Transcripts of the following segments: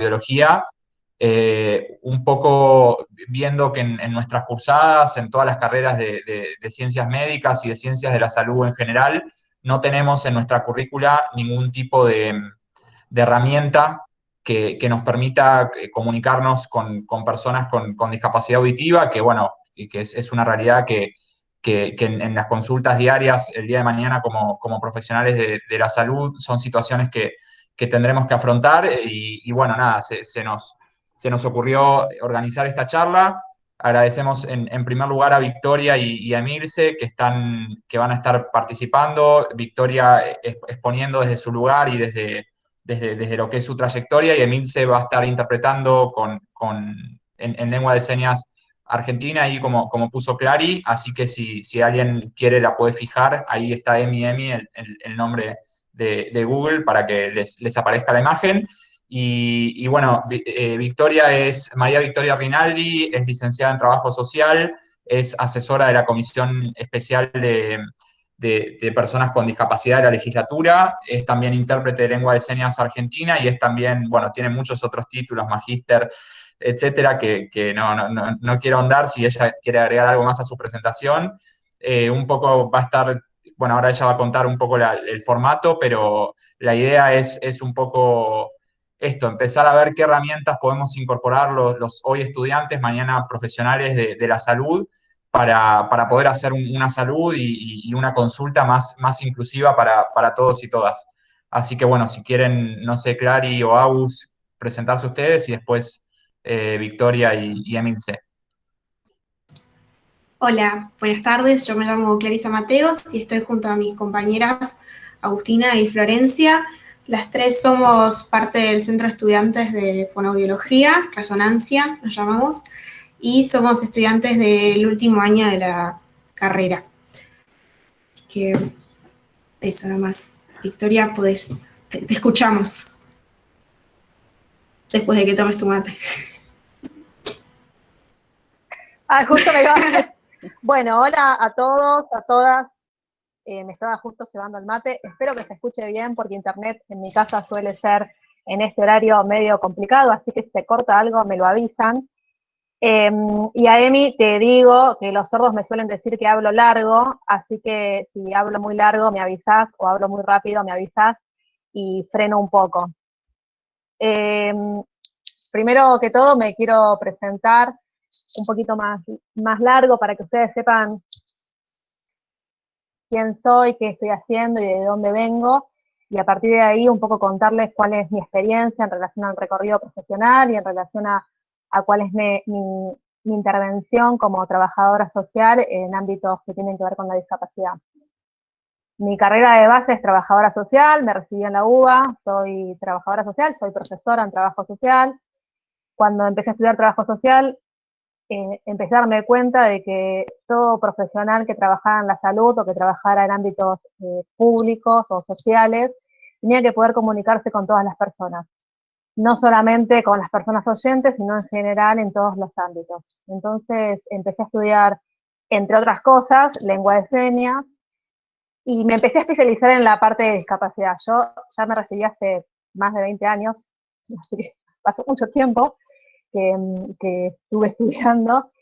fonoaudiología, un poco viendo que en nuestras cursadas, en todas las carreras de ciencias médicas y de ciencias de la salud en general, no tenemos en nuestra currícula ningún tipo de herramienta que nos permita comunicarnos con personas con discapacidad auditiva, que bueno, que es una realidad que en las consultas diarias, el día de mañana, como profesionales de la salud, son situaciones que tendremos que afrontar y bueno, nada, se nos ocurrió organizar esta charla. Agradecemos en primer lugar a Victoria y a Emilce que van a estar participando. Victoria exponiendo desde su lugar y desde lo que es su trayectoria, y Emilce va a estar interpretando en lengua de señas argentina, ahí como puso Clary. Así que si alguien quiere la puede fijar, ahí está Emi, el nombre de Google, para que les aparezca la imagen. Y bueno, Victoria es María Victoria Rinaldi, es licenciada en Trabajo Social, es asesora de la Comisión Especial de Personas con Discapacidad de la legislatura, es también intérprete de lengua de señas argentina y es también, bueno, tiene muchos otros títulos, magíster, etcétera, que no quiero ahondar. Si ella quiere agregar algo más a su presentación, un poco va a estar, bueno, ahora ella va a contar un poco el formato, pero la idea es un poco esto, empezar a ver qué herramientas podemos incorporar los hoy estudiantes, mañana profesionales de la salud, para poder hacer una salud y una consulta más inclusiva para todos y todas. Así que bueno, si quieren, no sé, Clary o Agus, presentarse ustedes y después Victoria y Emilce. Hola, buenas tardes. Yo me llamo Clarisa Mateos y estoy junto a mis compañeras Agustina y Florencia. Las tres somos parte del Centro de Estudiantes de Fonoaudiología, Resonancia, nos llamamos, y somos estudiantes del último año de la carrera. Así que eso nomás. Victoria, te escuchamos después de que tomes tu mate. Justo me iba. Bueno, hola a todos, a todas. Me estaba justo cebando el mate. Espero que se escuche bien porque internet en mi casa suele ser en este horario medio complicado, así que si se corta algo me lo avisan. Y a Emi te digo que los sordos me suelen decir que hablo largo, así que si hablo muy largo me avisás o hablo muy rápido me avisás y freno un poco. Primero que todo me quiero presentar un poquito más largo para que ustedes sepan quién soy, qué estoy haciendo y de dónde vengo, y a partir de ahí un poco contarles cuál es mi experiencia en relación al recorrido profesional y en relación a cuál es mi intervención como trabajadora social en ámbitos que tienen que ver con la discapacidad. Mi carrera de base es trabajadora social, me recibí en la UBA, soy trabajadora social, soy profesora en trabajo social. Cuando empecé a estudiar trabajo social, empecé a darme cuenta de que todo profesional que trabajara en la salud o que trabajara en ámbitos públicos o sociales tenía que poder comunicarse con todas las personas, no solamente con las personas oyentes, sino en general en todos los ámbitos. Entonces empecé a estudiar, entre otras cosas, lengua de señas, y me empecé a especializar en la parte de discapacidad. Yo ya me recibí hace más de 20 años, así que pasó mucho tiempo que estuve estudiando,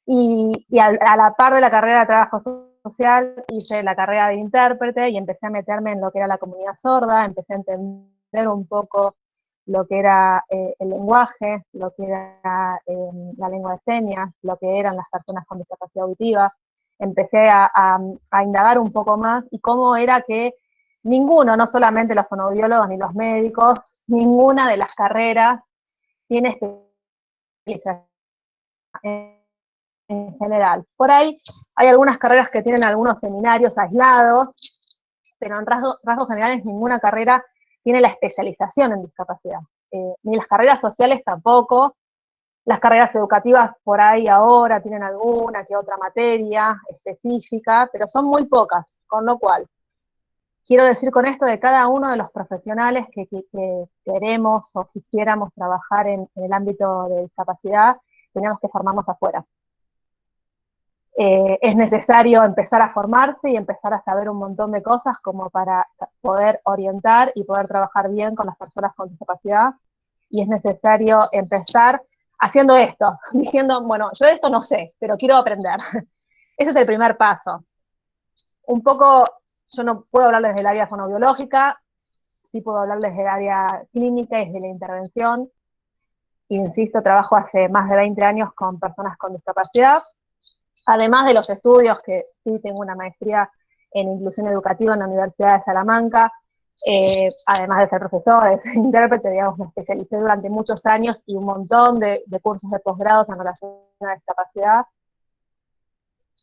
y a la par de la carrera de trabajo social hice la carrera de intérprete y empecé a meterme en lo que era la comunidad sorda, empecé a entender un poco lo que era el lenguaje, lo que era la lengua de señas, lo que eran las personas con discapacidad auditiva. Empecé a indagar un poco más y cómo era que ninguno, no solamente los fonoaudiólogos ni los médicos, ninguna de las carreras tiene especialización en general. Por ahí hay algunas carreras que tienen algunos seminarios aislados, pero en rasgos generales ninguna carrera tiene la especialización en discapacidad. Ni las carreras sociales tampoco. Las carreras educativas por ahí ahora tienen alguna que otra materia específica, pero son muy pocas, con lo cual quiero decir con esto de cada uno de los profesionales que queremos o quisiéramos trabajar en el ámbito de discapacidad, tenemos que formarnos afuera. Es necesario empezar a formarse y empezar a saber un montón de cosas como para poder orientar y poder trabajar bien con las personas con discapacidad. y es necesario empezar haciendo esto, diciendo, bueno, yo esto no sé, pero quiero aprender. Ese es el primer paso. Un poco, yo no puedo hablar desde el área fonoaudiológica, sí puedo hablar desde el área clínica y desde la intervención. Insisto, trabajo hace más de 20 años con personas con discapacidad, además de los estudios, que sí tengo una maestría en inclusión educativa en la Universidad de Salamanca, además de ser profesor, de ser intérprete, digamos, me especialicé durante muchos años y un montón de cursos de posgrados en relación a la discapacidad.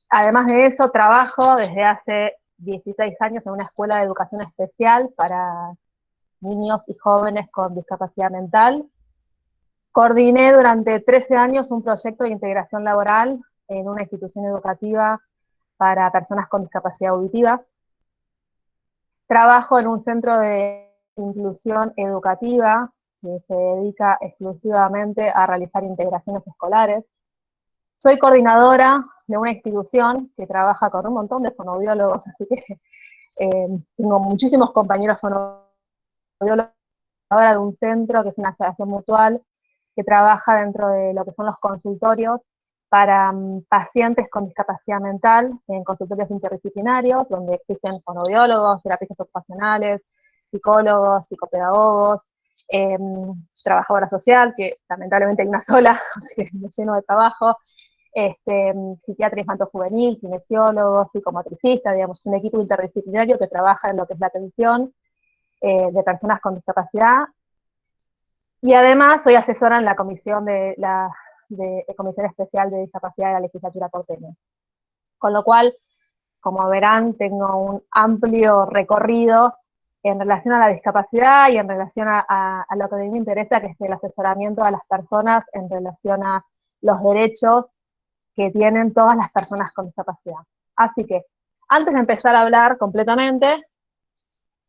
Además de eso, trabajo desde hace 16 años en una escuela de educación especial para niños y jóvenes con discapacidad mental. Coordiné durante 13 años un proyecto de integración laboral en una institución educativa para personas con discapacidad auditiva. Trabajo en un centro de inclusión educativa que se dedica exclusivamente a realizar integraciones escolares. Soy coordinadora de una institución que trabaja con un montón de fonoaudiólogos, así que tengo muchísimos compañeros fonoaudiólogos ahora de un centro que es una asociación mutual que trabaja dentro de lo que son los consultorios para pacientes con discapacidad mental en consultorios interdisciplinarios, donde existen fonoaudiólogos, terapistas ocupacionales, psicólogos, psicopedagogos, trabajadora social, que lamentablemente hay una sola, así que me lleno de trabajo, psiquiatra infanto-juvenil, kinesiólogos, psicomotricistas, digamos, un equipo interdisciplinario que trabaja en lo que es la atención de personas con discapacidad. Y además soy asesora en la comisión de la Comisión Especial de Discapacidad de la Legislatura porteña. Con lo cual, como verán, tengo un amplio recorrido en relación a la discapacidad y en relación a lo que a mí me interesa, que es el asesoramiento a las personas en relación a los derechos que tienen todas las personas con discapacidad. Así que, antes de empezar a hablar completamente,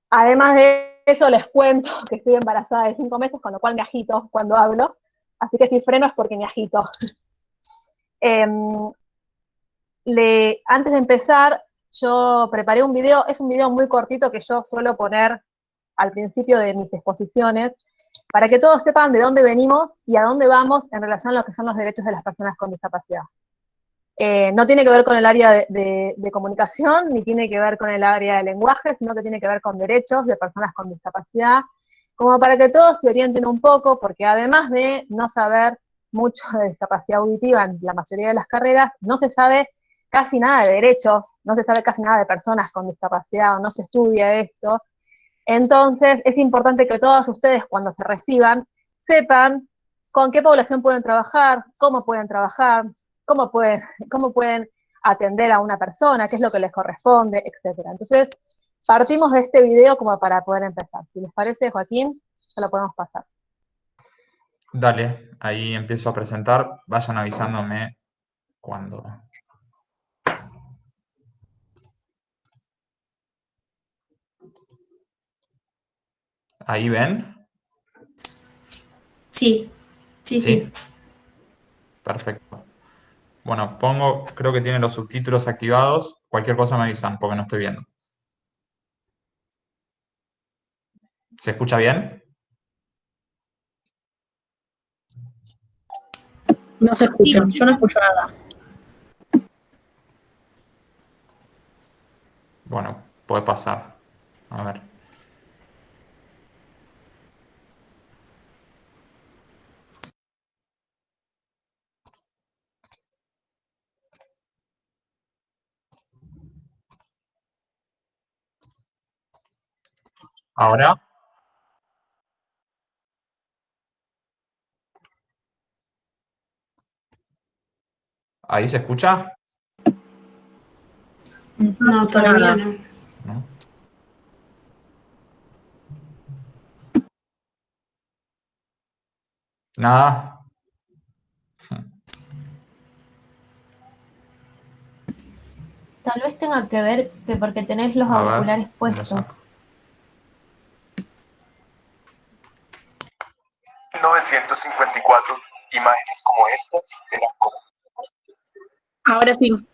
además de eso les cuento que estoy embarazada de 5 meses, con lo cual me agito cuando hablo, así que si freno es porque me agito. Antes de empezar, yo preparé un video, es un video muy cortito que yo suelo poner al principio de mis exposiciones, para que todos sepan de dónde venimos y a dónde vamos en relación a lo que son los derechos de las personas con discapacidad. No tiene que ver con el área de comunicación, ni tiene que ver con el área de lenguaje, sino que tiene que ver con derechos de personas con discapacidad, como para que todos se orienten un poco, porque además de no saber mucho de discapacidad auditiva en la mayoría de las carreras, no se sabe casi nada de derechos, no se sabe casi nada de personas con discapacidad, o no se estudia esto. Entonces, es importante que todos ustedes, cuando se reciban, sepan con qué población pueden trabajar, cómo pueden atender a una persona, qué es lo que les corresponde, etcétera. Entonces, partimos de este video como para poder empezar. Si les parece, Joaquín, ya lo podemos pasar. Dale, ahí empiezo a presentar. Vayan avisándome cuando... ¿Ahí ven? Sí, sí, sí. Perfecto. Bueno, creo que tiene los subtítulos activados. Cualquier cosa me avisan porque no estoy viendo. ¿Se escucha bien? No se escucha, yo no escucho nada. Bueno, puede pasar. A ver. Ahora, ¿ahí se escucha? No, escucho todavía nada. no. ¿No? Nada. Tal vez tenga que ver que porque tenés los A ver, auriculares me lo saco. puestos. 1954, imágenes como estas eran comunes. Ahora sí.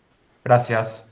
Gracias.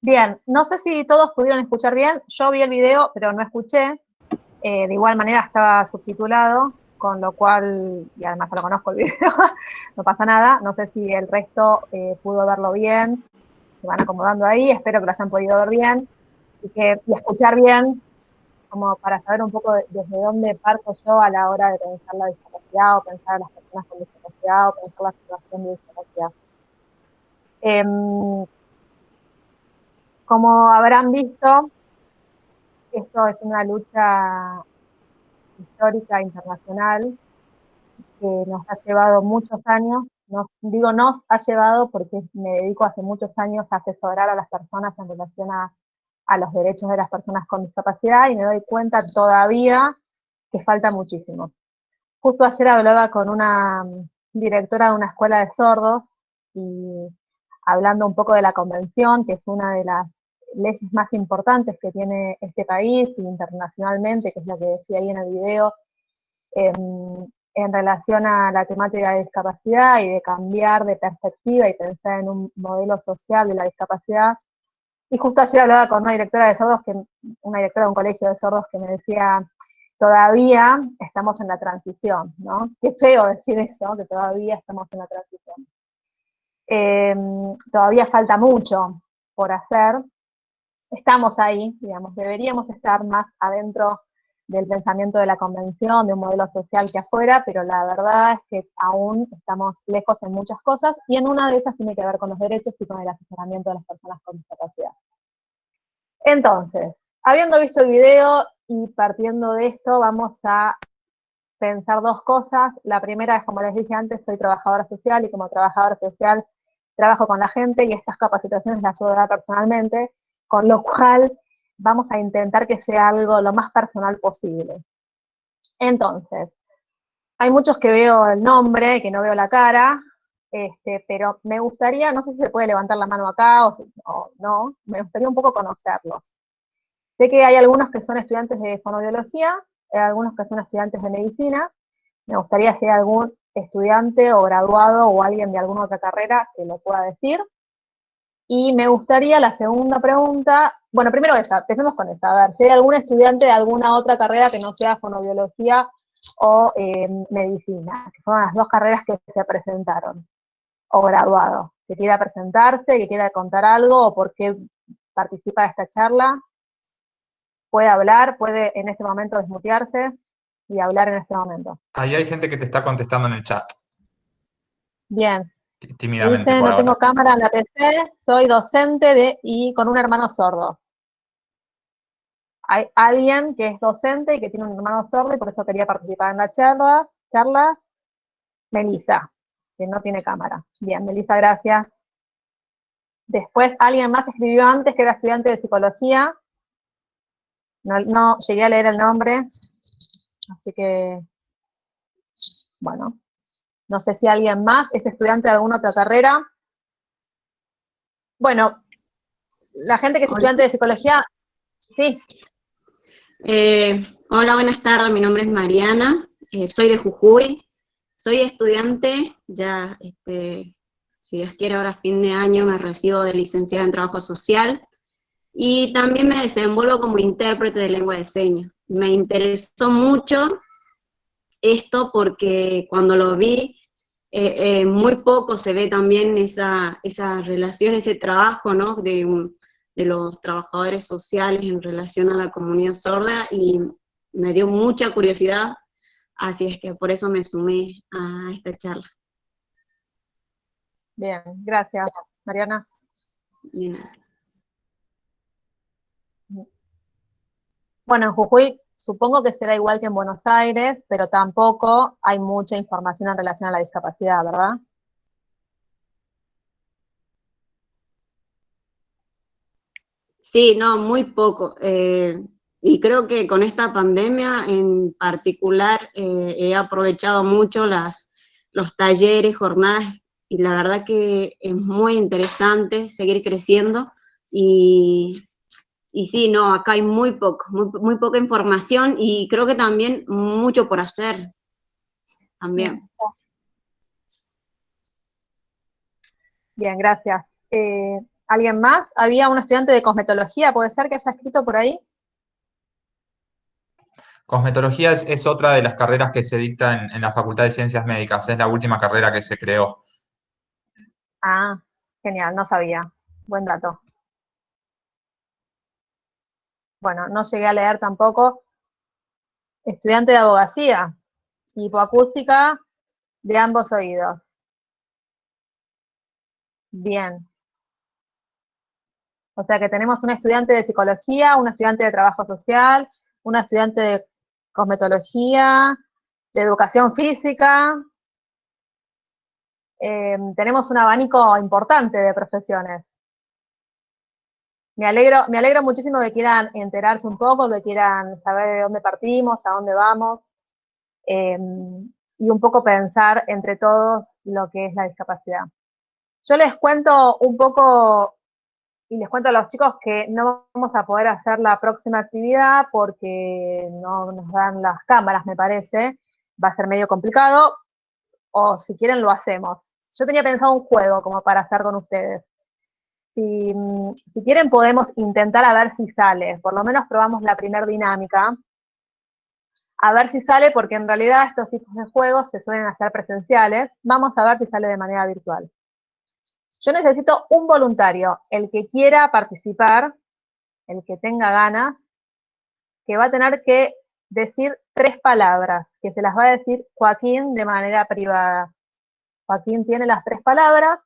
Bien, no sé si todos pudieron escuchar bien, yo vi el video, pero no escuché. De igual manera estaba subtitulado, con lo cual, y además lo conozco el video, no pasa nada. No sé si el resto pudo verlo bien, se van acomodando ahí, espero que lo hayan podido ver bien y escuchar bien, como para saber un poco desde dónde parto yo a la hora de pensar la discapacidad, o pensar a las personas con discapacidad, o pensar la situación de discapacidad. Como habrán visto, esto es una lucha histórica internacional que nos ha llevado muchos años. Digo nos ha llevado porque me dedico hace muchos años a asesorar a las personas en relación a los derechos de las personas con discapacidad, y me doy cuenta todavía que falta muchísimo. Justo ayer hablaba con una directora de una escuela de sordos, y hablando un poco de la convención, que es una de las leyes más importantes que tiene este país internacionalmente, que es lo que decía ahí en el video, en relación a la temática de discapacidad y de cambiar de perspectiva y pensar en un modelo social de la discapacidad. Y justo ayer hablaba con una directora de sordos, una directora de un colegio de sordos, que me decía, todavía estamos en la transición, ¿no? Qué feo decir eso, que todavía estamos en la transición. Todavía falta mucho por hacer. Estamos ahí, digamos, deberíamos estar más adentro del pensamiento de la convención, de un modelo social, que afuera, pero la verdad es que aún estamos lejos en muchas cosas, y en una de esas tiene que ver con los derechos y con el asesoramiento de las personas con discapacidad. Entonces, habiendo visto el video y partiendo de esto, vamos a pensar dos cosas. La primera es, como les dije antes, soy trabajadora social, y como trabajadora social trabajo con la gente, y estas capacitaciones las suelo dar personalmente, con lo cual vamos a intentar que sea algo lo más personal posible. Entonces, hay muchos que veo el nombre, que no veo la cara, pero me gustaría, no sé si se puede levantar la mano acá o no, me gustaría un poco conocerlos. Sé que hay algunos que son estudiantes de fonoaudiología, hay algunos que son estudiantes de medicina. Me gustaría si hay algún estudiante o graduado o alguien de alguna otra carrera que lo pueda decir. Y me gustaría la segunda pregunta, bueno, primero esa, empecemos con esta, a ver, si hay algún estudiante de alguna otra carrera que no sea fonoaudiología o medicina, que fueron las dos carreras que se presentaron, o graduado, que quiera presentarse, que quiera contar algo, o por qué participa de esta charla. Puede hablar, puede en este momento desmutearse y hablar en este momento. Ahí hay gente que te está contestando en el chat, Bien. tímidamente Dice, por no tengo ahora. cámara en la PC, soy docente y con un hermano sordo. Hay alguien que es docente y que tiene un hermano sordo y por eso quería participar en la charla. Melissa, que no tiene cámara. Bien, Melissa, gracias. Después alguien más escribió antes, que era estudiante de psicología. No llegué a leer el nombre, así que, bueno, no sé si alguien más es estudiante de alguna otra carrera. Bueno, la gente que es estudiante de psicología, sí. Hola, buenas tardes, mi nombre es Mariana, soy de Jujuy, soy estudiante, ya, si Dios quiere, ahora a fin de año me recibo de licenciada en Trabajo Social, y también me desenvuelvo como intérprete de lengua de señas. Me interesó mucho esto porque cuando lo vi, muy poco se ve también esa relación, ese trabajo, ¿no?, de los trabajadores sociales en relación a la comunidad sorda, y me dio mucha curiosidad, así es que por eso me sumé a esta charla. Bien, gracias, Mariana. Bien. Bueno, en Jujuy supongo que será igual que en Buenos Aires, pero tampoco hay mucha información en relación a la discapacidad, ¿verdad? Sí, no, muy poco. Y creo que con esta pandemia en particular he aprovechado mucho los talleres, jornadas y la verdad que es muy interesante seguir creciendo, y sí, no, acá hay muy poca información, y creo que también mucho por hacer, también. Bien, gracias. ¿Alguien más? Había un estudiante de cosmetología, ¿puede ser que haya escrito por ahí? Cosmetología es otra de las carreras que se dicta en la Facultad de Ciencias Médicas, es la última carrera que se creó. Ah, genial, no sabía. Buen dato. Bueno, no llegué a leer tampoco. Estudiante de abogacía, hipoacústica de ambos oídos. Bien. O sea que tenemos un estudiante de psicología, un estudiante de trabajo social, un estudiante de cosmetología, de educación física. Tenemos un abanico importante de profesiones. Me alegro muchísimo que quieran enterarse un poco, que quieran saber de dónde partimos, a dónde vamos, y un poco pensar entre todos lo que es la discapacidad. Yo les cuento un poco, y les cuento a los chicos que no vamos a poder hacer la próxima actividad porque no nos dan las cámaras, me parece. Va a ser medio complicado, o si quieren lo hacemos. Yo tenía pensado un juego como para hacer con ustedes. Si quieren podemos intentar a ver si sale, por lo menos probamos la primera dinámica, a ver si sale, porque en realidad estos tipos de juegos se suelen hacer presenciales. Vamos a ver si sale de manera virtual. Yo necesito un voluntario, el que quiera participar, el que tenga ganas, que va a tener que decir 3 palabras, que se las va a decir Joaquín de manera privada. Joaquín tiene las 3 palabras,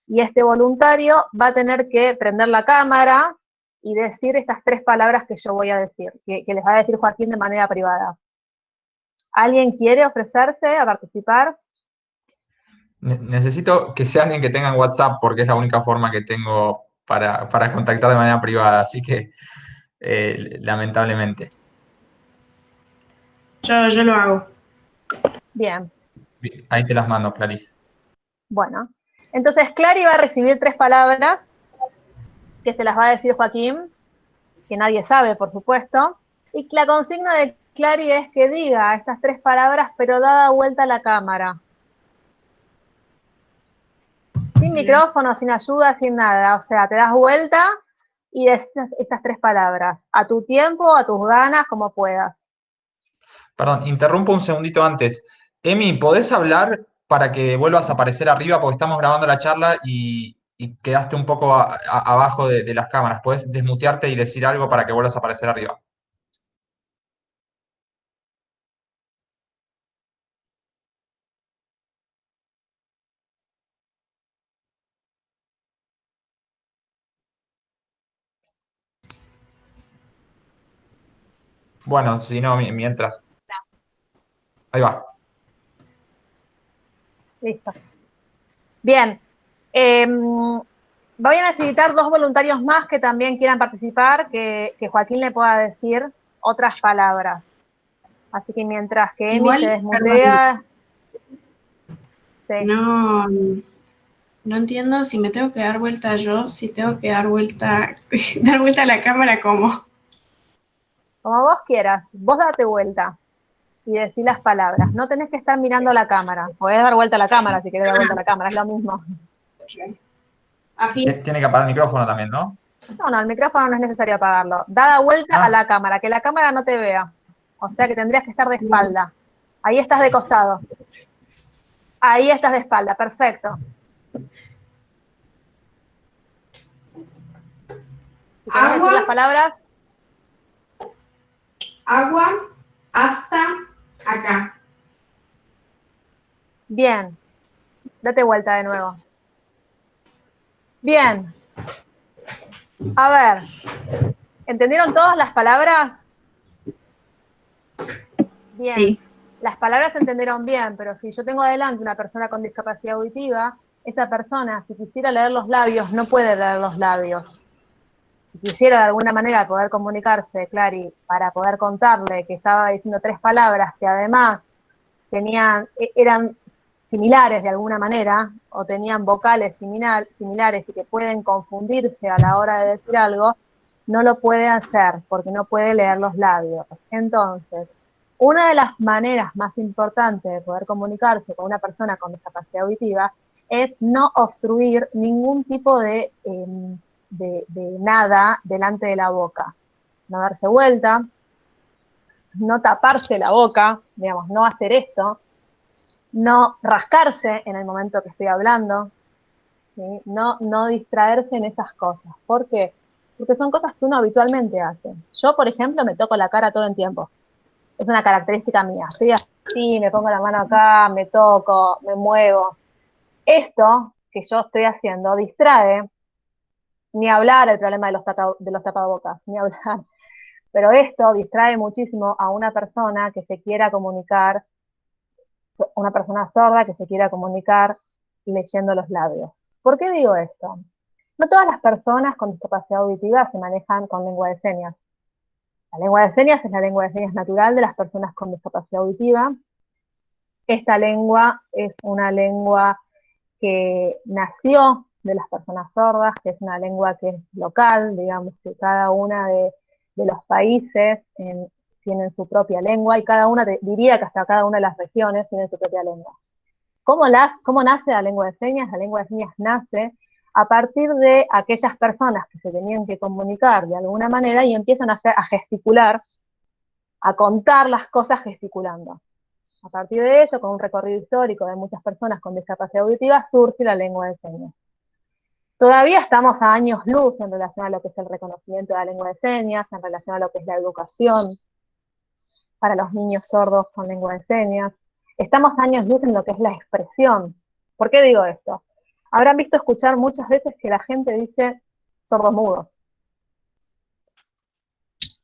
y este voluntario va a tener que prender la cámara y decir estas 3 palabras que yo voy a decir, que les va a decir Joaquín de manera privada. ¿Alguien quiere ofrecerse a participar? Necesito que sea alguien que tenga en WhatsApp porque es la única forma que tengo para contactar de manera privada, así que lamentablemente. Yo lo hago. Bien, Ahí te las mando, Clary. bueno. Entonces Clary va a recibir 3 palabras que se las va a decir Joaquín, que nadie sabe, por supuesto, y la consigna de Clary es que diga estas 3 palabras, pero dada vuelta a la cámara. Sin micrófono, sin ayuda, sin nada. O sea, te das vuelta y decís estas 3 palabras. A tu tiempo, a tus ganas, como puedas. Perdón, interrumpo un segundito antes. Emi, ¿podés hablar para que vuelvas a aparecer arriba? Porque estamos grabando la charla y quedaste un poco abajo de las cámaras. ¿Podés desmutearte y decir algo para que vuelvas a aparecer arriba? Bueno, si no, mientras. Ahí va. Listo. Bien. Voy a necesitar 2 voluntarios más que también quieran participar, que Joaquín le pueda decir otras palabras. Así que mientras que Emi Igual, se desmutea... Sí. No entiendo si me tengo que dar vuelta yo, si tengo que dar vuelta a la cámara, ¿cómo? Como vos quieras, vos date vuelta y decís las palabras. No tenés que estar mirando la cámara. Podés dar vuelta a la cámara si querés dar vuelta a la cámara, es lo mismo. Así. Tiene que apagar el micrófono también, ¿no? No, el micrófono no es necesario apagarlo. Da vuelta a la cámara, que la cámara no te vea. O sea que tendrías que estar de espalda. Ahí estás de costado. Ahí estás de espalda, perfecto. Si querés decir las palabras. Agua hasta acá. Bien. Date vuelta de nuevo. Bien. A ver. ¿Entendieron todas las palabras? Bien. Sí. Las palabras se entendieron bien, pero si yo tengo adelante una persona con discapacidad auditiva, esa persona, si quisiera leer los labios, no puede leer los labios. Si quisiera de alguna manera poder comunicarse, Clary, para poder contarle que estaba diciendo 3 palabras que además eran similares de alguna manera, o tenían vocales similares y que pueden confundirse a la hora de decir algo, no lo puede hacer porque no puede leer los labios. Entonces, una de las maneras más importantes de poder comunicarse con una persona con discapacidad auditiva es no obstruir ningún tipo de nada delante de la boca. No darse vuelta, no taparse la boca, digamos, no hacer esto, no rascarse en el momento que estoy hablando, ¿sí? No distraerse en esas cosas. ¿Por qué? Porque son cosas que uno habitualmente hace. Yo, por ejemplo, me toco la cara todo el tiempo. Es una característica mía. Estoy así, me pongo la mano acá, me toco, me muevo. Esto que yo estoy haciendo distrae, ni hablar el problema de los tapabocas, ni hablar. Pero esto distrae muchísimo a una persona que se quiera comunicar, una persona sorda que se quiera comunicar leyendo los labios. ¿Por qué digo esto? No todas las personas con discapacidad auditiva se manejan con lengua de señas. La lengua de señas es la lengua de señas natural de las personas con discapacidad auditiva. Esta lengua es una lengua que nació de las personas sordas, que es una lengua que es local, digamos que cada una de los países tienen su propia lengua y cada una, diría que hasta cada una de las regiones tiene su propia lengua. ¿Cómo nace la lengua de señas? La lengua de señas nace a partir de aquellas personas que se tenían que comunicar de alguna manera y empiezan a gesticular, a contar las cosas gesticulando. A partir de eso, con un recorrido histórico de muchas personas con discapacidad auditiva, surge la lengua de señas. Todavía estamos a años luz en relación a lo que es el reconocimiento de la lengua de señas, en relación a lo que es la educación para los niños sordos con lengua de señas. Estamos a años luz en lo que es la expresión. ¿Por qué digo esto? Habrán visto escuchar muchas veces que la gente dice sordomudos.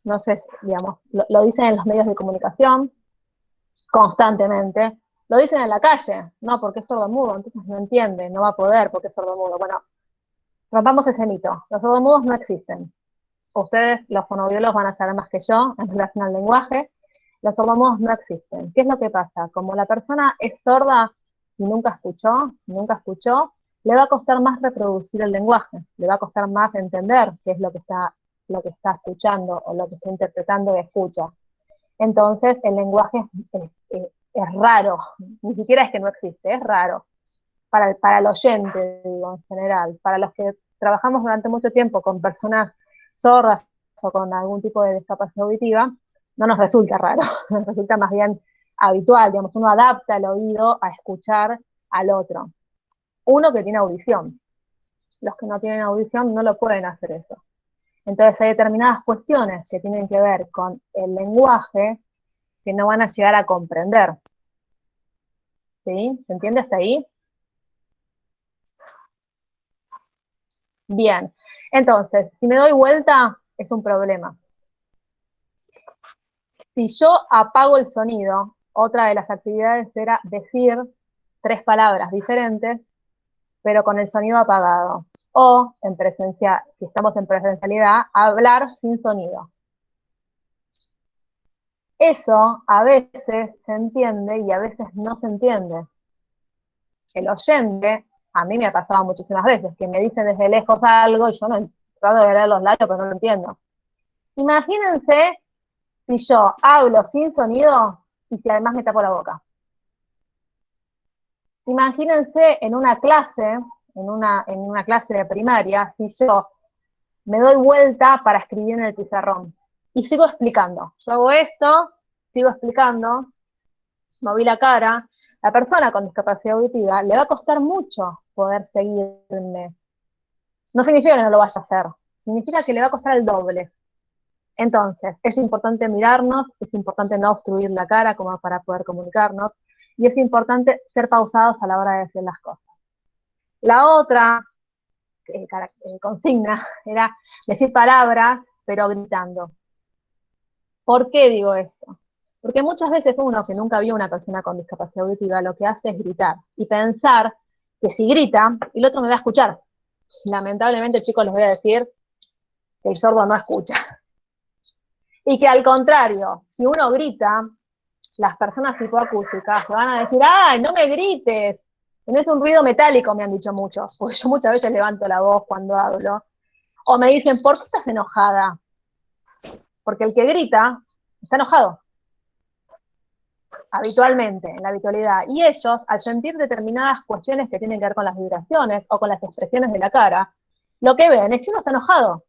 No sé, digamos, lo dicen en los medios de comunicación constantemente. Lo dicen en la calle, no, porque es sordomudo, entonces no entiende, no va a poder porque es sordomudo. Bueno, rompamos ese mito. Los sordomudos no existen. Ustedes, los fonoaudiólogos, van a saber más que yo en relación al lenguaje. Los sordomudos no existen. ¿Qué es lo que pasa? Como la persona es sorda y nunca escuchó, le va a costar más reproducir el lenguaje, le va a costar más entender qué es lo que está escuchando o lo que está interpretando de escucha. Entonces, el lenguaje es raro, ni siquiera es que no existe, es raro. Para el oyente, digo, en general, para los que trabajamos durante mucho tiempo con personas sordas o con algún tipo de discapacidad auditiva, no nos resulta raro, nos resulta más bien habitual, digamos, uno adapta el oído a escuchar al otro. Uno que tiene audición, los que no tienen audición no lo pueden hacer eso. Entonces hay determinadas cuestiones que tienen que ver con el lenguaje que no van a llegar a comprender. ¿Sí? ¿Se entiende hasta ahí? Bien. Entonces, si me doy vuelta, es un problema. Si yo apago el sonido, otra de las actividades era decir 3 palabras diferentes, pero con el sonido apagado. O, si estamos en presencialidad, hablar sin sonido. Eso a veces se entiende y a veces no se entiende. El oyente, a mí me ha pasado muchísimas veces, que me dicen desde lejos algo y yo no trato de ver los labios, pero no lo entiendo. Imagínense si yo hablo sin sonido y si además me tapo la boca. Imagínense en una clase, en una clase de primaria, si yo me doy vuelta para escribir en el pizarrón y sigo explicando. Yo hago esto, sigo explicando, moví la cara. La persona con discapacidad auditiva le va a costar mucho poder seguirme. No significa que no lo vaya a hacer, significa que le va a costar el doble. Entonces, es importante mirarnos, es importante no obstruir la cara como para poder comunicarnos, y es importante ser pausados a la hora de decir las cosas. La otra consigna era decir palabras, pero gritando. ¿Por qué digo esto? Porque muchas veces uno que nunca vio a una persona con discapacidad auditiva lo que hace es gritar y pensar que si grita, el otro me va a escuchar. Lamentablemente, chicos, les voy a decir que el sordo no escucha. Y que al contrario, si uno grita, las personas hipoacústicas van a decir, ¡ay, no me grites! tenés un ruido metálico, me han dicho muchos, porque yo muchas veces levanto la voz cuando hablo. O me dicen, ¿por qué estás enojada? Porque el que grita está enojado, habitualmente, en la habitualidad. Y ellos, al sentir determinadas cuestiones que tienen que ver con las vibraciones o con las expresiones de la cara, lo que ven es que uno está enojado.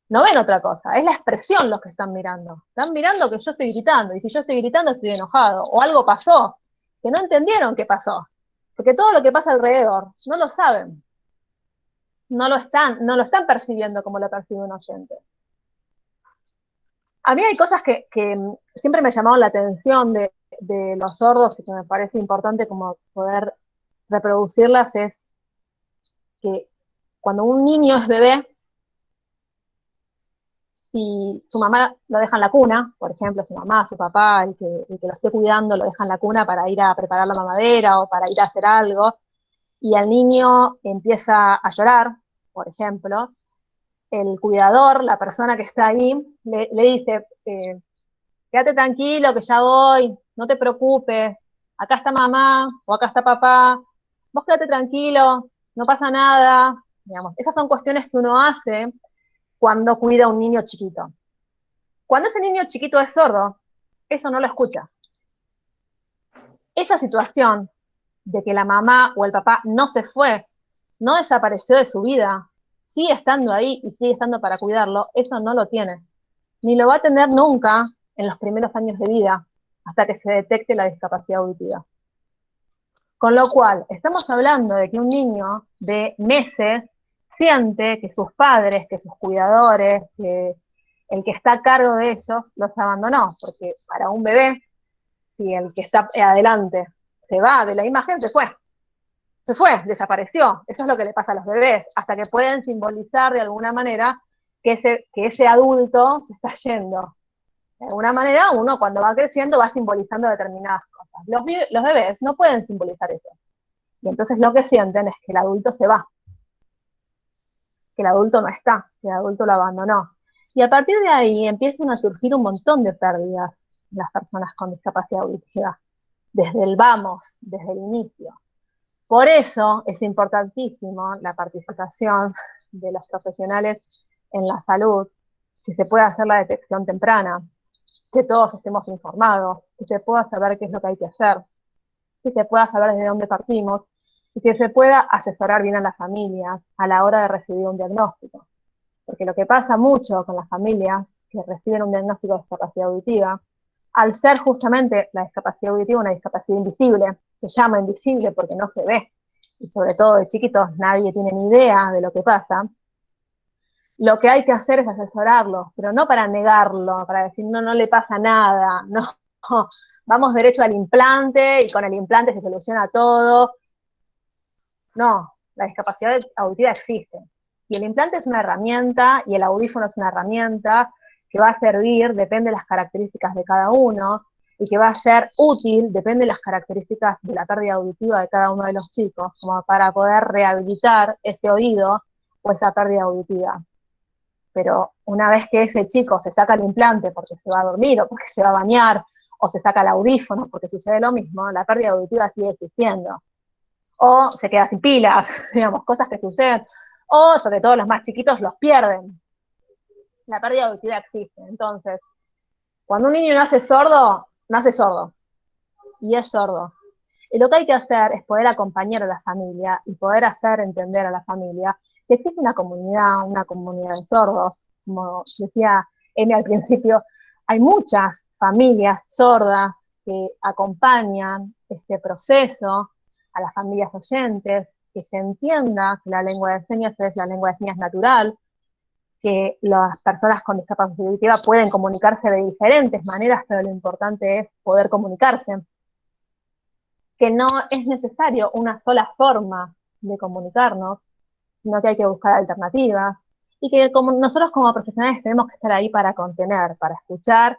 No ven otra cosa, es la expresión los que están mirando. Están mirando que yo estoy gritando, y si yo estoy gritando estoy enojado, o algo pasó, que no entendieron qué pasó. Porque todo lo que pasa alrededor no lo saben. No lo están percibiendo como lo percibe un oyente. A mí hay cosas que siempre me llamaron la atención de los sordos y que me parece importante como poder reproducirlas, es que cuando un niño es bebé, si su mamá lo deja en la cuna, por ejemplo, su mamá, su papá, el que lo esté cuidando, lo deja en la cuna para ir a preparar la mamadera o para ir a hacer algo, y el niño empieza a llorar, por ejemplo, el cuidador, la persona que está ahí, le dice, quédate tranquilo que ya voy, no te preocupes, acá está mamá o acá está papá, vos quédate tranquilo, no pasa nada, digamos. Esas son cuestiones que uno hace cuando cuida a un niño chiquito. Cuando ese niño chiquito es sordo, eso no lo escucha. Esa situación de que la mamá o el papá no se fue, no desapareció de su vida, sigue estando ahí y sigue estando para cuidarlo, eso no lo tiene. Ni lo va a tener nunca en los primeros años de vida, hasta que se detecte la discapacidad auditiva. Con lo cual, estamos hablando de que un niño de meses siente que sus padres, que sus cuidadores, que el que está a cargo de ellos los abandonó, porque para un bebé, si el que está adelante se va de la imagen, se fue, desapareció. Eso es lo que le pasa a los bebés, hasta que pueden simbolizar de alguna manera que ese adulto se está yendo. De alguna manera, uno cuando va creciendo va simbolizando determinadas cosas. Los bebés no pueden simbolizar eso. Y entonces lo que sienten es que el adulto se va, que el adulto no está, que el adulto lo abandonó. Y a partir de ahí empiezan a surgir un montón de pérdidas en las personas con discapacidad auditiva, desde el vamos, desde el inicio. Por eso es importantísimo la participación de los profesionales en la salud, que se pueda hacer la detección temprana, que todos estemos informados, que se pueda saber qué es lo que hay que hacer, que se pueda saber desde dónde partimos y que se pueda asesorar bien a las familias a la hora de recibir un diagnóstico. Porque lo que pasa mucho con las familias que reciben un diagnóstico de discapacidad auditiva, al ser justamente la discapacidad auditiva una discapacidad invisible, se llama invisible porque no se ve, y sobre todo de chiquitos nadie tiene ni idea de lo que pasa, lo que hay que hacer es asesorarlos, pero no para negarlo, para decir no le pasa nada, no, vamos derecho al implante y con el implante se soluciona todo. No, la discapacidad auditiva existe. Y el implante es una herramienta y el audífono es una herramienta que va a servir, depende de las características de cada uno, y que va a ser útil, depende de las características de la pérdida auditiva de cada uno de los chicos, como para poder rehabilitar ese oído o esa pérdida auditiva. Pero una vez que ese chico se saca el implante porque se va a dormir o porque se va a bañar, o se saca el audífono porque sucede lo mismo, la pérdida auditiva sigue existiendo. O se queda sin pilas, digamos, cosas que suceden, o sobre todo los más chiquitos los pierden. La pérdida auditiva existe. Entonces, cuando un niño nace sordo, y es sordo. Y lo que hay que hacer es poder acompañar a la familia y poder hacer entender a la familia que existe una comunidad de sordos. Como decía Emi al principio, hay muchas familias sordas que acompañan este proceso, a las familias oyentes, que se entienda que la lengua de señas es la lengua de señas natural, que las personas con discapacidad auditiva pueden comunicarse de diferentes maneras, pero lo importante es poder comunicarse, que no es necesario una sola forma de comunicarnos, sino que hay que buscar alternativas, y que nosotros como profesionales tenemos que estar ahí para contener, para escuchar,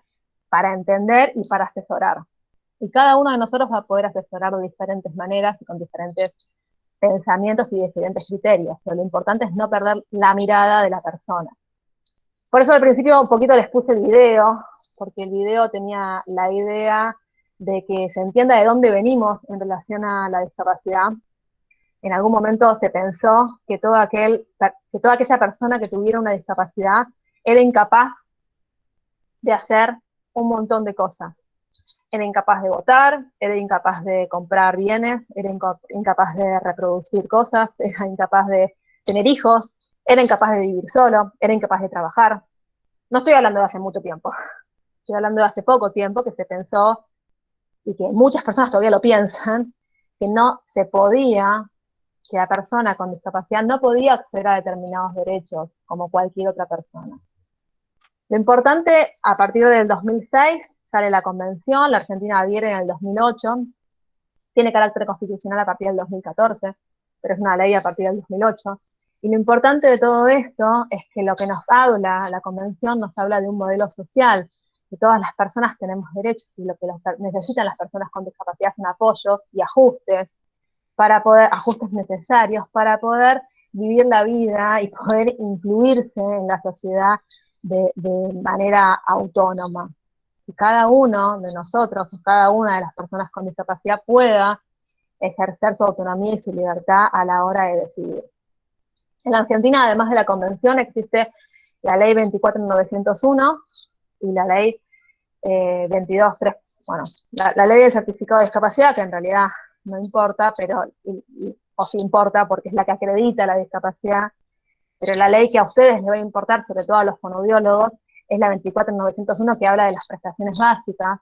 para entender y para asesorar. Y cada uno de nosotros va a poder asesorar de diferentes maneras y con diferentes pensamientos y diferentes criterios, pero lo importante es no perder la mirada de la persona. Por eso al principio un poquito les puse el video, porque el video tenía la idea de que se entienda de dónde venimos en relación a la discapacidad. En algún momento se pensó que toda aquella persona que tuviera una discapacidad era incapaz de hacer un montón de cosas. Era incapaz de votar, era incapaz de comprar bienes, era incapaz de reproducir cosas, era incapaz de tener hijos, era incapaz de vivir solo, era incapaz de trabajar. No estoy hablando de hace mucho tiempo, estoy hablando de hace poco tiempo que se pensó, y que muchas personas todavía lo piensan, que no se podía, que la persona con discapacidad no podía acceder a determinados derechos como cualquier otra persona. Lo importante, a partir del 2006 sale la convención, la Argentina adhiere en el 2008, tiene carácter constitucional a partir del 2014, pero es una ley a partir del 2008. Y lo importante de todo esto es que lo que nos habla, la convención nos habla de un modelo social, que todas las personas tenemos derechos y lo que necesitan las personas con discapacidad son apoyos y ajustes, ajustes necesarios para poder vivir la vida y poder incluirse en la sociedad de manera autónoma. Que cada uno de nosotros, cada una de las personas con discapacidad pueda ejercer su autonomía y su libertad a la hora de decidir. En la Argentina, además de la convención, existe la ley 24901 y la ley 22.3, bueno, la ley del certificado de discapacidad, que en realidad no importa, pero, o sí importa porque es la que acredita la discapacidad, pero la ley que a ustedes les va a importar, sobre todo a los fonoaudiólogos, es la 24901, que habla de las prestaciones básicas,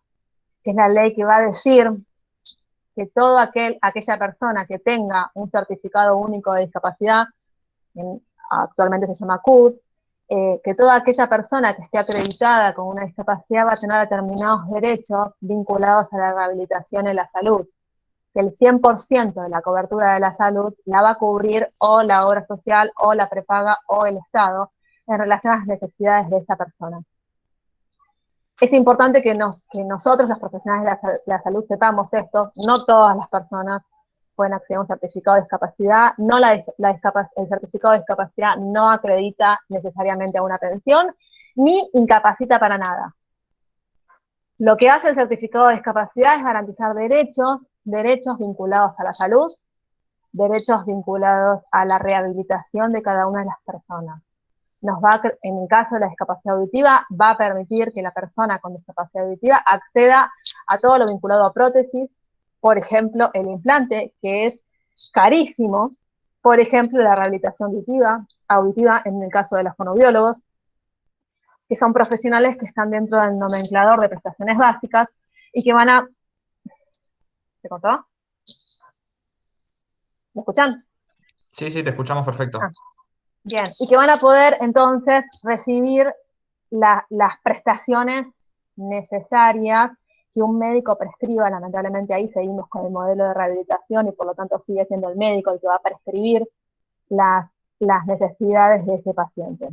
que es la ley que va a decir que toda aquella persona que tenga un certificado único de discapacidad, actualmente se llama CUD, que toda aquella persona que esté acreditada con una discapacidad va a tener determinados derechos vinculados a la rehabilitación y la salud, que el 100% de la cobertura de la salud la va a cubrir o la obra social, o la prepaga, o el Estado, en relación a las necesidades de esa persona. Es importante que nosotros, los profesionales de la salud, sepamos esto. No todas las personas pueden acceder a un certificado de discapacidad, no el certificado de discapacidad no acredita necesariamente a una pensión, ni incapacita para nada. Lo que hace el certificado de discapacidad es garantizar derechos vinculados a la salud, derechos vinculados a la rehabilitación de cada una de las personas. En el caso de la discapacidad auditiva, va a permitir que la persona con discapacidad auditiva acceda a todo lo vinculado a prótesis, por ejemplo, el implante, que es carísimo, por ejemplo, la rehabilitación auditiva en el caso de los fonoaudiólogos, que son profesionales que están dentro del nomenclador de prestaciones básicas y que van a... ¿Se cortó? ¿Me escuchan? Sí, te escuchamos perfecto. Bien, y que van a poder entonces recibir las prestaciones necesarias que un médico prescriba. Lamentablemente ahí seguimos con el modelo de rehabilitación y por lo tanto sigue siendo el médico el que va a prescribir las necesidades de ese paciente.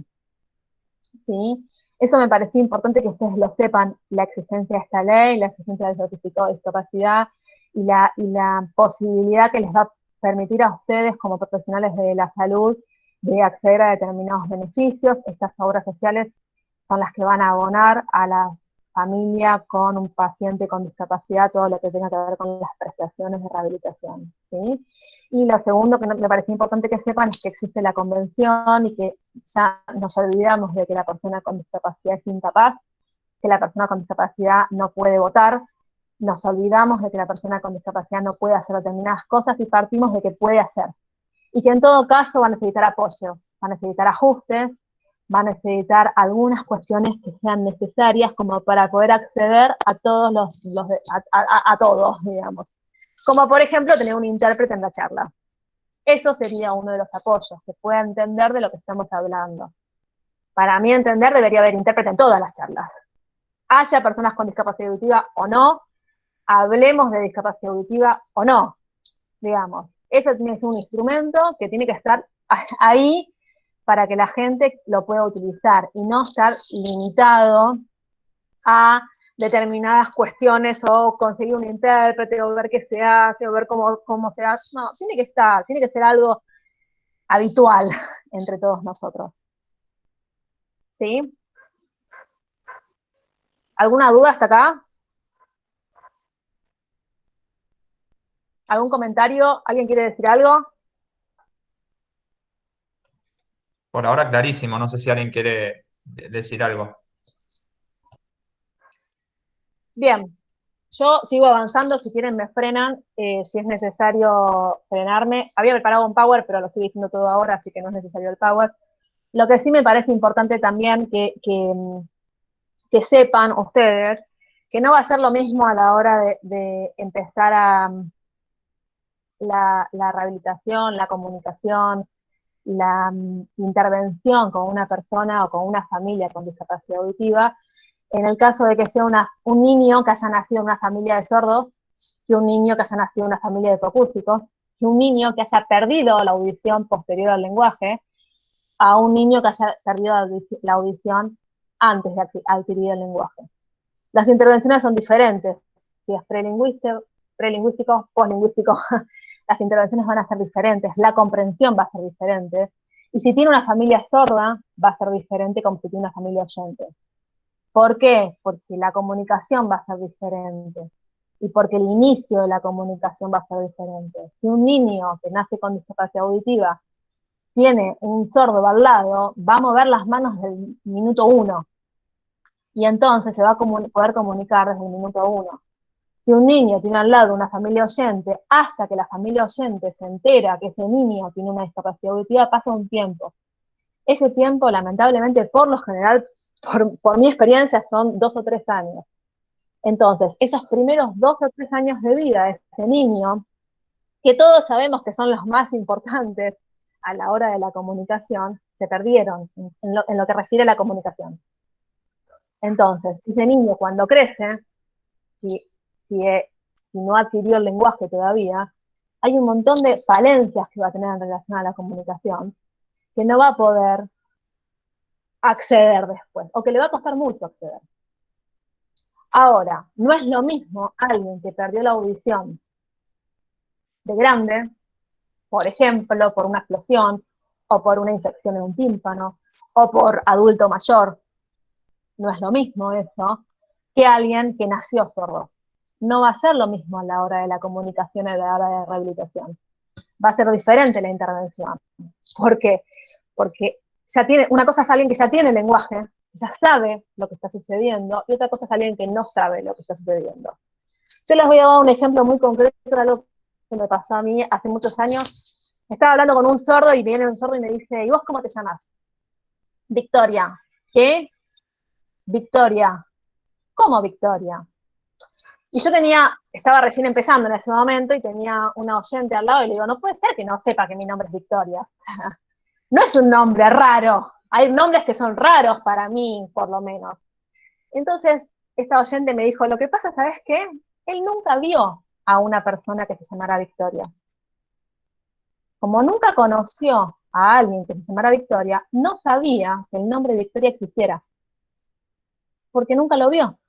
¿Sí? Eso me pareció importante que ustedes lo sepan, la existencia de esta ley, la existencia del certificado de discapacidad y la posibilidad que les va a permitir a ustedes como profesionales de la salud de acceder a determinados beneficios. Estas obras sociales son las que van a abonar a la familia con un paciente con discapacidad todo lo que tenga que ver con las prestaciones de rehabilitación, ¿sí? Y lo segundo que me parece importante que sepan es que existe la convención y que ya nos olvidamos de que la persona con discapacidad es incapaz, que la persona con discapacidad no puede votar, nos olvidamos de que la persona con discapacidad no puede hacer determinadas cosas y partimos de que puede hacer. Y que en todo caso va a necesitar apoyos, va a necesitar ajustes, va a necesitar algunas cuestiones que sean necesarias como para poder acceder a todos a todos, digamos. Como por ejemplo tener un intérprete en la charla. Eso sería uno de los apoyos, que pueda entender de lo que estamos hablando. Para mí entender debería haber intérprete en todas las charlas. Haya personas con discapacidad auditiva o no, hablemos de discapacidad auditiva o no, digamos. Eso tiene que ser un instrumento que tiene que estar ahí para que la gente lo pueda utilizar y no estar limitado a determinadas cuestiones o conseguir un intérprete o ver qué se hace o ver cómo se hace. No, tiene que ser algo habitual entre todos nosotros. ¿Sí? ¿Alguna duda hasta acá? ¿Algún comentario? ¿Alguien quiere decir algo? Por ahora clarísimo, no sé si alguien quiere decir algo. Bien, yo sigo avanzando, si quieren me frenan, si es necesario frenarme. Había preparado un power, pero lo estoy diciendo todo ahora, así que no es necesario el power. Lo que sí me parece importante también que sepan ustedes que no va a ser lo mismo a la hora de empezar la rehabilitación, la comunicación, la intervención con una persona o con una familia con discapacidad auditiva, en el caso de que sea un niño que haya nacido en una familia de sordos, que un niño que haya nacido en una familia de hipoacúsicos, que un niño que haya perdido la audición posterior al lenguaje, a un niño que haya perdido la audición antes de adquirir el lenguaje. Las intervenciones son diferentes, si es prelingüístico, poslingüístico, las intervenciones van a ser diferentes, la comprensión va a ser diferente, y si tiene una familia sorda, va a ser diferente como si tiene una familia oyente. ¿Por qué? Porque la comunicación va a ser diferente, y porque el inicio de la comunicación va a ser diferente. Si un niño que nace con discapacidad auditiva tiene un sordo al lado, va a mover las manos desde el minuto 1, y entonces se va a poder comunicar desde el minuto 1. Si un niño tiene al lado una familia oyente, hasta que la familia oyente se entera que ese niño tiene una discapacidad auditiva, pasa un tiempo. Ese tiempo, lamentablemente, por lo general, por mi experiencia, son 2 o 3 años. Entonces, esos primeros 2 o 3 años de vida de ese niño, que todos sabemos que son los más importantes a la hora de la comunicación, se perdieron en lo que refiere a la comunicación. Entonces, ese niño cuando crece, si no adquirió el lenguaje todavía, hay un montón de falencias que va a tener en relación a la comunicación, que no va a poder acceder después, o que le va a costar mucho acceder. Ahora, no es lo mismo alguien que perdió la audición de grande, por ejemplo, por una explosión, o por una infección en un tímpano, o por adulto mayor, no es lo mismo eso, que alguien que nació sordo. No va a ser lo mismo a la hora de la comunicación y a la hora de rehabilitación. Va a ser diferente la intervención. ¿Por qué? Porque una cosa es alguien que ya tiene lenguaje, ya sabe lo que está sucediendo, y otra cosa es alguien que no sabe lo que está sucediendo. Yo les voy a dar un ejemplo muy concreto de algo que me pasó a mí hace muchos años. Estaba hablando con un sordo y viene un sordo y me dice, ¿y vos cómo te llamas? Victoria. ¿Qué? Victoria. ¿Cómo Victoria? Y yo estaba recién empezando en ese momento y tenía una oyente al lado y le digo, no puede ser que no sepa que mi nombre es Victoria. No es un nombre raro. Hay nombres que son raros para mí, por lo menos. Entonces, esta oyente me dijo, lo que pasa, ¿sabes qué? Él nunca vio a una persona que se llamara Victoria. Como nunca conoció a alguien que se llamara Victoria, no sabía que el nombre Victoria existiera. Porque nunca lo vio.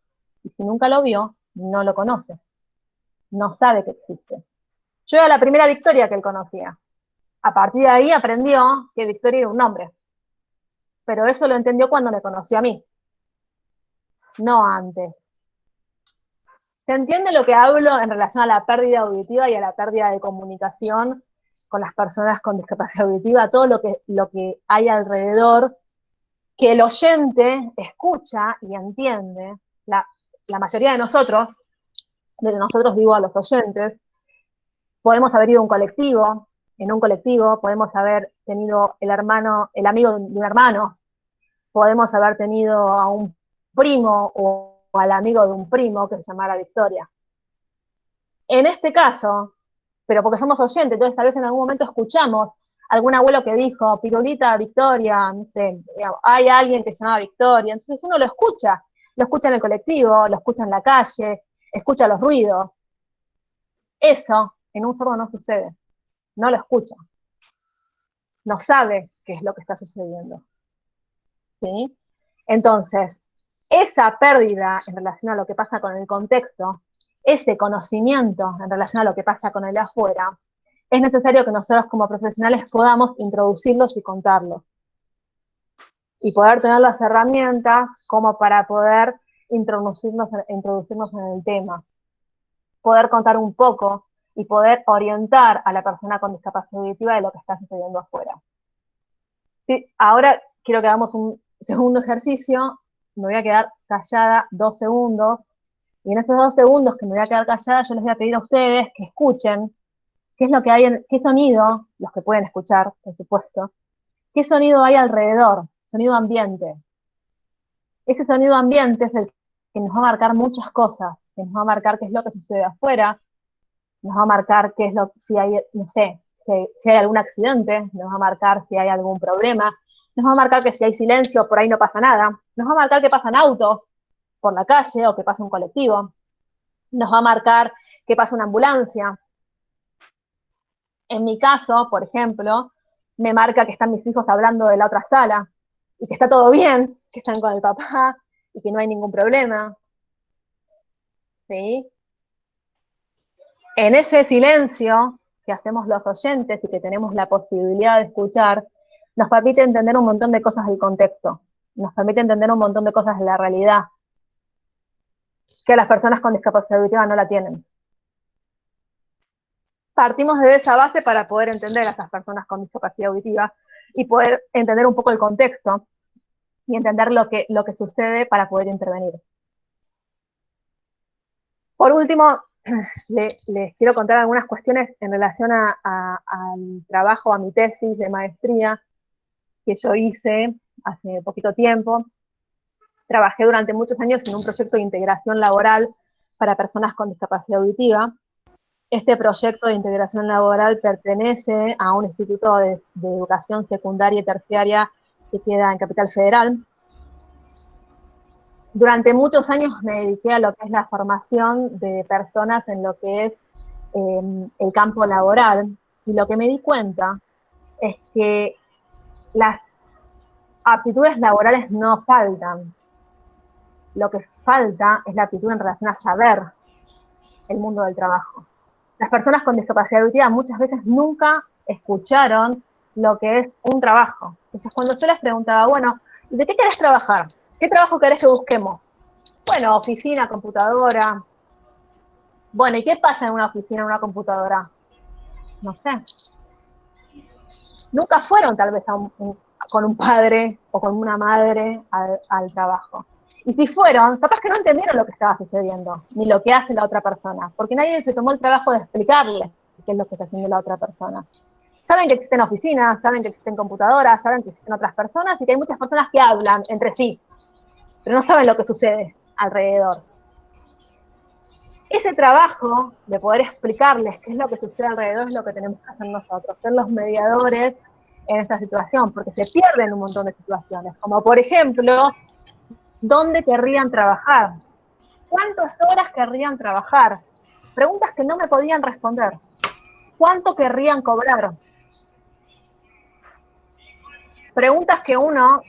Y si nunca lo vio, no lo conoce. No sabe que existe. Yo era la primera Victoria que él conocía. A partir de ahí aprendió que Victoria era un nombre. Pero eso lo entendió cuando me conoció a mí. No antes. ¿Se entiende lo que hablo en relación a la pérdida auditiva y a la pérdida de comunicación con las personas con discapacidad auditiva? Todo lo que hay alrededor, que el oyente escucha y entiende. La mayoría de nosotros digo a los oyentes, podemos haber ido a un colectivo, en un colectivo podemos haber tenido el amigo de un hermano, podemos haber tenido a un primo o al amigo de un primo que se llamara Victoria. En este caso, pero porque somos oyentes, entonces tal vez en algún momento escuchamos algún abuelo que dijo, Pirulita, Victoria, no sé, hay alguien que se llamaba Victoria, entonces uno lo escucha en el colectivo, lo escucha en la calle, escucha los ruidos. Eso en un sordo no sucede, no lo escucha, no sabe qué es lo que está sucediendo. ¿Sí? Entonces, esa pérdida en relación a lo que pasa con el contexto, ese conocimiento en relación a lo que pasa con el afuera, es necesario que nosotros como profesionales podamos introducirlos y contarlos. Y poder tener las herramientas como para poder introducirnos en el tema. Poder contar un poco y poder orientar a la persona con discapacidad auditiva de lo que está sucediendo afuera. Sí, ahora quiero que hagamos un segundo ejercicio, me voy a quedar callada 2 segundos, y en esos 2 segundos que me voy a quedar callada, yo les voy a pedir a ustedes que escuchen qué es lo que hay, qué sonido, los que pueden escuchar, por supuesto, qué sonido hay alrededor, sonido ambiente. Ese sonido ambiente es el que nos va a marcar muchas cosas, que nos va a marcar qué es lo que sucede afuera, nos va a marcar qué es lo, si hay, no sé, si hay algún accidente, nos va a marcar si hay algún problema, nos va a marcar que si hay silencio, por ahí no pasa nada, nos va a marcar que pasan autos por la calle o que pasa un colectivo, nos va a marcar que pasa una ambulancia. En mi caso, por ejemplo, me marca que están mis hijos hablando de la otra sala, y que está todo bien, que están con el papá, y que no hay ningún problema. ¿Sí? En ese silencio que hacemos los oyentes y que tenemos la posibilidad de escuchar, nos permite entender un montón de cosas del contexto, nos permite entender un montón de cosas de la realidad, que las personas con discapacidad auditiva no la tienen. Partimos de esa base para poder entender a esas personas con discapacidad auditiva y poder entender un poco el contexto y entender lo que sucede para poder intervenir. Por último, les quiero contar algunas cuestiones en relación al trabajo, a mi tesis de maestría que yo hice hace poquito tiempo. Trabajé durante muchos años en un proyecto de integración laboral para personas con discapacidad auditiva. Este proyecto de integración laboral pertenece a un instituto de educación secundaria y terciaria que queda en Capital Federal. Durante muchos años me dediqué a lo que es la formación de personas en lo que es el campo laboral, y lo que me di cuenta es que las aptitudes laborales no faltan. Lo que falta es la aptitud en relación a saber el mundo del trabajo. Las personas con discapacidad auditiva muchas veces nunca escucharon lo que es un trabajo. Entonces, cuando yo les preguntaba, bueno, ¿de qué querés trabajar? ¿Qué trabajo querés que busquemos? Bueno, oficina, computadora. Bueno, ¿y qué pasa en una oficina, en una computadora? No sé. Nunca fueron tal vez con un padre o con una madre al trabajo. Y si fueron, capaz que no entendieron lo que estaba sucediendo, ni lo que hace la otra persona, porque nadie se tomó el trabajo de explicarles qué es lo que está haciendo la otra persona. Saben que existen oficinas, saben que existen computadoras, saben que existen otras personas y que hay muchas personas que hablan entre sí, pero no saben lo que sucede alrededor. Ese trabajo de poder explicarles qué es lo que sucede alrededor es lo que tenemos que hacer nosotros, ser los mediadores en esta situación, porque se pierden un montón de situaciones, como por ejemplo, ¿dónde querrían trabajar? ¿Cuántas horas querrían trabajar? Preguntas que no me podían responder. ¿Cuánto querrían cobrar? Preguntas que uno,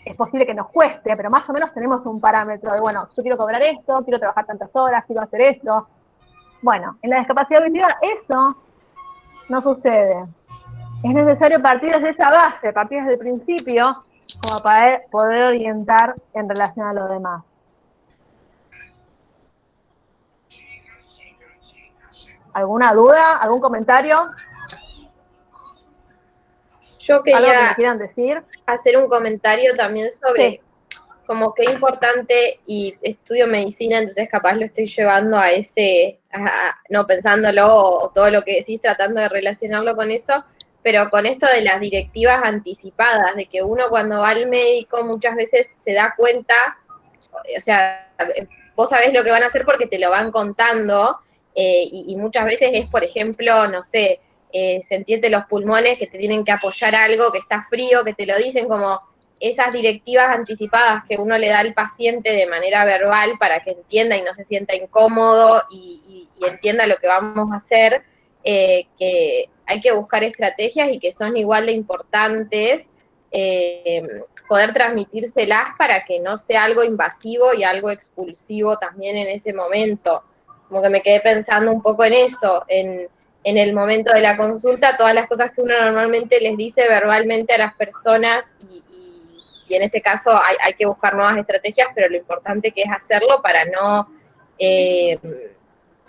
es posible que nos cueste, pero más o menos tenemos un parámetro de, bueno, yo quiero cobrar esto, quiero trabajar tantas horas, quiero hacer esto. Bueno, en la discapacidad auditiva eso no sucede. Es necesario partir desde esa base, partir desde el principio, como para poder orientar en relación a lo demás. ¿Alguna duda? ¿Algún comentario? Yo ¿Algo que me quería quieran decir? hacer un comentario también sobre como qué importante, y estudio medicina, entonces capaz lo estoy llevando a ese, no pensándolo o todo lo que decís, tratando de relacionarlo con eso, pero con esto de las directivas anticipadas, de que uno cuando va al médico muchas veces se da cuenta, o sea, vos sabés lo que van a hacer porque te lo van contando, y muchas veces es, por ejemplo, no sé, sentirte los pulmones, que te tienen que apoyar algo, que está frío, que te lo dicen como esas directivas anticipadas que uno le da al paciente de manera verbal para que entienda y no se sienta incómodo y entienda lo que vamos a hacer, que hay que buscar estrategias y que son igual de importantes, poder transmitírselas para que no sea algo invasivo y algo expulsivo también en ese momento. Como que me quedé pensando un poco en eso, en el momento de la consulta, todas las cosas que uno normalmente les dice verbalmente a las personas y en este caso hay que buscar nuevas estrategias, pero lo importante que es hacerlo para no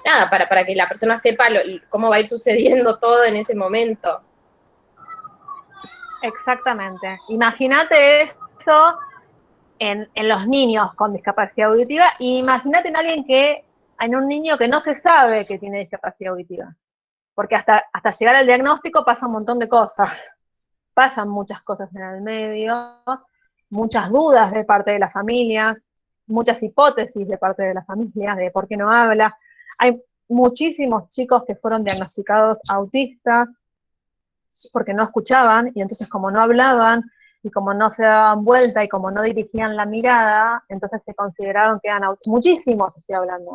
nada, para que la persona sepa cómo va a ir sucediendo todo en ese momento. Exactamente. Imagínate eso en los niños con discapacidad auditiva, y imagínate en un niño que no se sabe que tiene discapacidad auditiva. Porque hasta llegar al diagnóstico pasa un montón de cosas. Pasan muchas cosas en el medio, muchas dudas de parte de las familias, muchas hipótesis de parte de las familias de por qué no habla. Hay muchísimos chicos que fueron diagnosticados autistas porque no escuchaban, y entonces como no hablaban, y como no se daban vuelta, y como no dirigían la mirada, entonces se consideraron que eran autistas. Muchísimos, estoy hablando,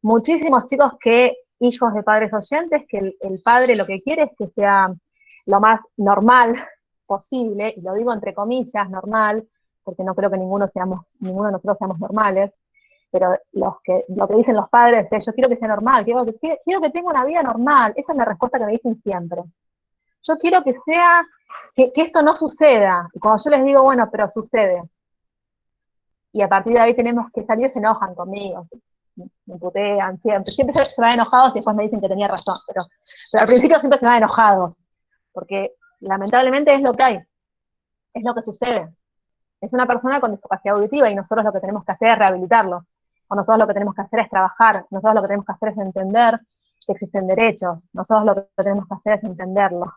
muchísimos chicos hijos de padres oyentes, que el padre lo que quiere es que sea lo más normal posible, y lo digo entre comillas, normal, porque no creo que ninguno de nosotros seamos normales, pero lo que dicen los padres es: yo quiero que sea normal, quiero que tenga una vida normal. Esa es la respuesta que me dicen siempre. Yo quiero que esto no suceda. Y cuando yo les digo, bueno, pero sucede, y a partir de ahí tenemos que salir, se enojan conmigo, me putean siempre se van enojados y después me dicen que tenía razón, pero al principio siempre se van enojados, porque lamentablemente es lo que hay, es lo que sucede. Es una persona con discapacidad auditiva, y nosotros lo que tenemos que hacer es rehabilitarlo, o nosotros lo que tenemos que hacer es trabajar, nosotros lo que tenemos que hacer es entender que existen derechos, nosotros lo que tenemos que hacer es entenderlo,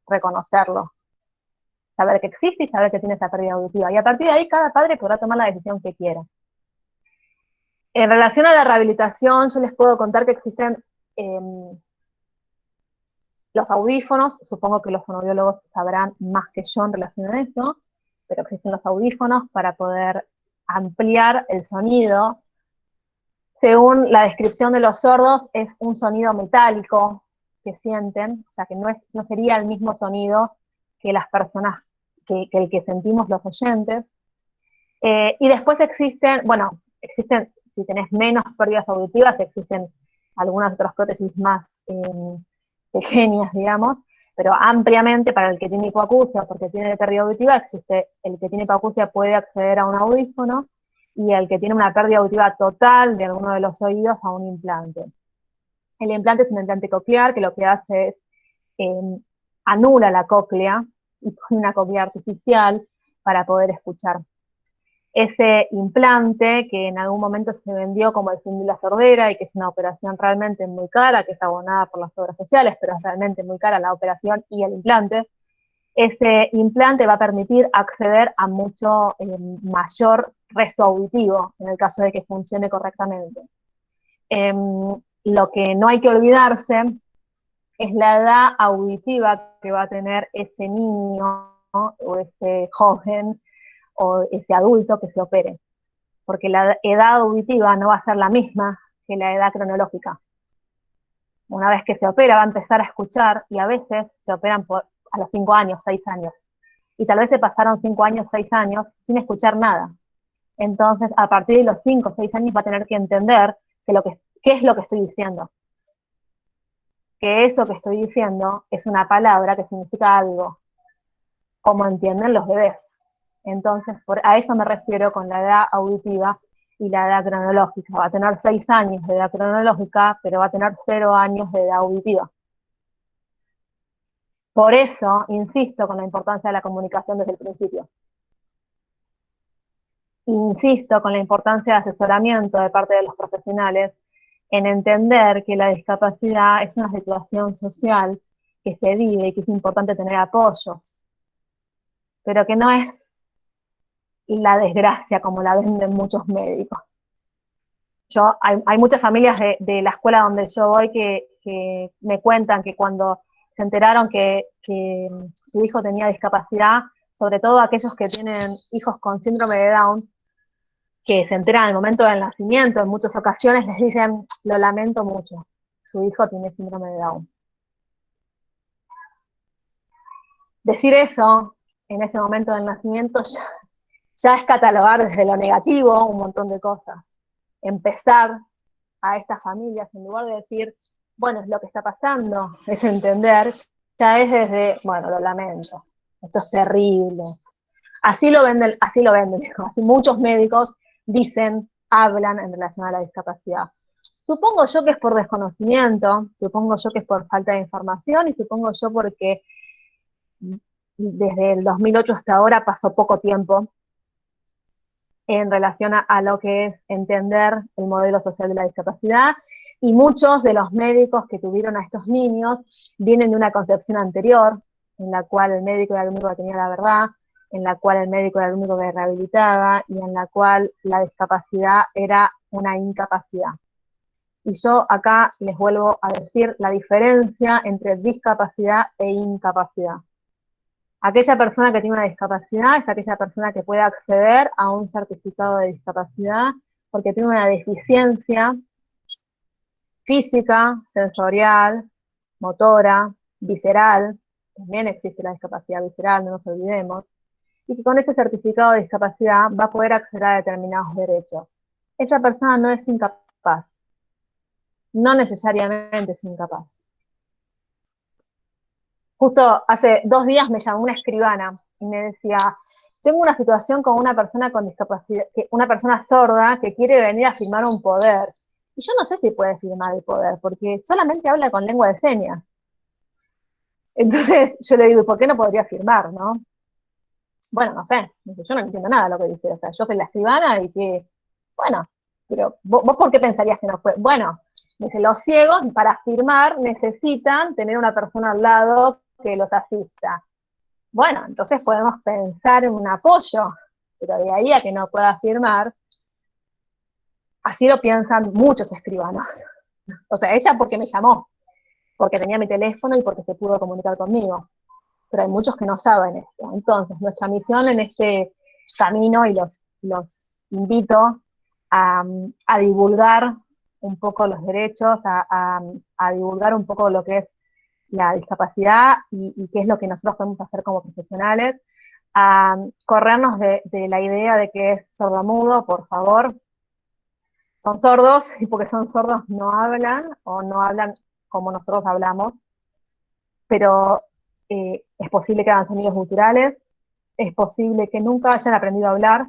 reconocerlo, saber que existe y saber que tiene esa pérdida auditiva, y a partir de ahí cada padre podrá tomar la decisión que quiera. En relación a la rehabilitación, yo les puedo contar que existen los audífonos. Supongo que los fonoaudiólogos sabrán más que yo en relación a eso, pero existen los audífonos para poder ampliar el sonido. Según la descripción de los sordos, es un sonido metálico que sienten, o sea que no sería el mismo sonido que las personas, que el que sentimos los oyentes. Y después existen, si tenés menos pérdidas auditivas, existen algunas otras prótesis más pequeñas, digamos, pero ampliamente para el que tiene hipoacusia, porque tiene pérdida auditiva, existe el que tiene hipoacusia puede acceder a un audífono, y el que tiene una pérdida auditiva total de alguno de los oídos a un implante. El implante es un implante coclear que lo que hace es anula la cóclea y pone una cóclea artificial para poder escuchar. Ese implante, que en algún momento se vendió como el fin de la sordera, y que es una operación realmente muy cara, que es abonada por las obras sociales, pero es realmente muy cara la operación y el implante, ese implante va a permitir acceder a mucho mayor resto auditivo, en el caso de que funcione correctamente. Lo que no hay que olvidarse es la edad auditiva que va a tener ese niño, ¿no?, o ese joven, o ese adulto que se opere, porque la edad auditiva no va a ser la misma que la edad cronológica. Una vez que se opera va a empezar a escuchar, y a veces se operan a los 5 años, 6 años, y tal vez se pasaron 5 años, 6 años sin escuchar nada. Entonces, a partir de los 5 o 6 años va a tener que entender qué es lo que estoy diciendo, que eso que estoy diciendo es una palabra que significa algo, como entienden los bebés. Entonces, a eso me refiero con la edad auditiva y la edad cronológica. Va a tener 6 años de edad cronológica, pero va a tener 0 años de edad auditiva. Por eso insisto con la importancia de la comunicación desde el principio. Insisto con la importancia de asesoramiento de parte de los profesionales en entender que la discapacidad es una situación social que se vive y que es importante tener apoyos, pero que no es la desgracia como la venden muchos médicos. Hay muchas familias de la escuela donde yo voy que me cuentan que cuando se enteraron que su hijo tenía discapacidad, sobre todo aquellos que tienen hijos con síndrome de Down, que se enteran en el momento del nacimiento, en muchas ocasiones les dicen: lo lamento mucho, su hijo tiene síndrome de Down. Decir eso en ese momento del nacimiento ya es catalogar desde lo negativo un montón de cosas. Empezar a estas familias, en lugar de decir, bueno, es lo que está pasando, es entender, ya es desde, bueno, lo lamento, esto es terrible. Así lo venden, así muchos médicos dicen, hablan en relación a la discapacidad. Supongo yo que es por desconocimiento, supongo yo que es por falta de información y supongo yo porque desde el 2008 hasta ahora pasó poco tiempo en relación a lo que es entender el modelo social de la discapacidad, y muchos de los médicos que tuvieron a estos niños vienen de una concepción anterior, en la cual el médico era el único que tenía la verdad, en la cual el médico era el único que rehabilitaba, y en la cual la discapacidad era una incapacidad. Y yo acá les vuelvo a decir la diferencia entre discapacidad e incapacidad. Aquella persona que tiene una discapacidad es aquella persona que puede acceder a un certificado de discapacidad porque tiene una deficiencia física, sensorial, motora, visceral, también existe la discapacidad visceral, no nos olvidemos, y que con ese certificado de discapacidad va a poder acceder a determinados derechos. Esa persona no es incapaz, no necesariamente es incapaz. Justo hace 2 días me llamó una escribana y me decía, tengo una situación con una persona con discapacidad, una persona sorda que quiere venir a firmar un poder. Y yo no sé si puede firmar el poder, porque solamente habla con lengua de señas. Entonces yo le digo, ¿y por qué no podría firmar, no? Bueno, no sé, yo no entiendo nada de lo que dice. O sea, yo soy la escribana y que, bueno, pero ¿vos por qué pensarías que no puede? Bueno, dice, los ciegos para firmar necesitan tener una persona al lado que los asista. Bueno, entonces podemos pensar en un apoyo, pero de ahí a que no pueda firmar, así lo piensan muchos escribanos. O sea, ella porque me llamó, porque tenía mi teléfono y porque se pudo comunicar conmigo. Pero hay muchos que no saben esto. Entonces, nuestra misión en este camino, y los invito a divulgar un poco los derechos, a divulgar un poco lo que es la discapacidad y qué es lo que nosotros podemos hacer como profesionales, a corrernos de la idea de que es sordomudo, por favor. Son sordos, y porque son sordos no hablan, o no hablan como nosotros hablamos, pero es posible que hagan sonidos guturales, es posible que nunca hayan aprendido a hablar,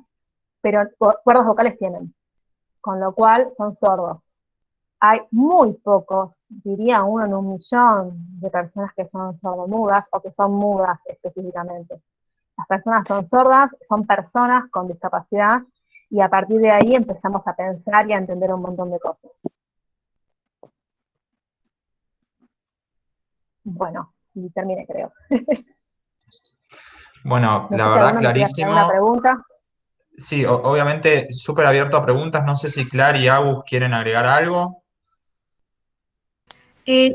pero cuerdas vocales tienen, con lo cual son sordos. Hay muy pocos, diría 1 en 1.000.000 de personas que son sordomudas o que son mudas específicamente. Las personas son sordas, son personas con discapacidad, y a partir de ahí empezamos a pensar y a entender un montón de cosas. Bueno, y terminé, creo. Bueno, No la sé si verdad, alguno me quiere hacer clarísimo. alguna pregunta. Sí, obviamente súper abierto a preguntas. No sé si Clara y Agus quieren agregar algo.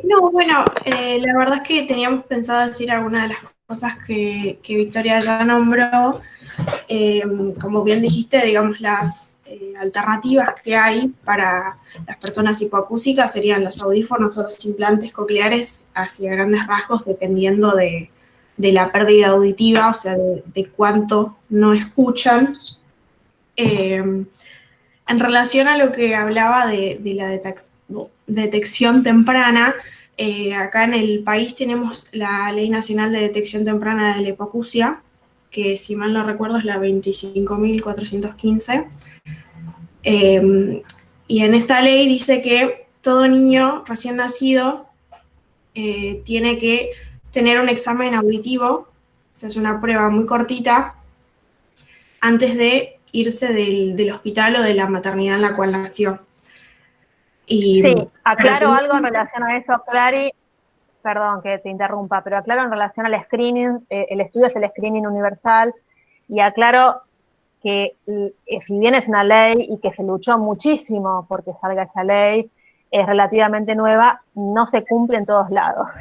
No, bueno, la verdad es que teníamos pensado decir algunas de las cosas que Victoria ya nombró. Como bien dijiste, digamos, las alternativas que hay para las personas hipoacúsicas serían los audífonos o los implantes cocleares, hacia grandes rasgos, dependiendo de la pérdida auditiva, o sea, de cuánto no escuchan. En relación a lo que hablaba de la detección temprana, acá en el país tenemos la Ley Nacional de Detección Temprana de la Hipoacusia, que si mal no recuerdo es la 25.415. Y en esta ley dice que todo niño recién nacido tiene que tener un examen auditivo, se hace una prueba muy cortita, antes de irse del hospital o de la maternidad en la cual nació. Y sí, aclaro algo en relación a eso, Clary. Perdón que te interrumpa, pero aclaro en relación al screening. El estudio es el screening universal, y aclaro que si bien es una ley y que se luchó muchísimo porque salga esa ley, es relativamente nueva, no se cumple en todos lados.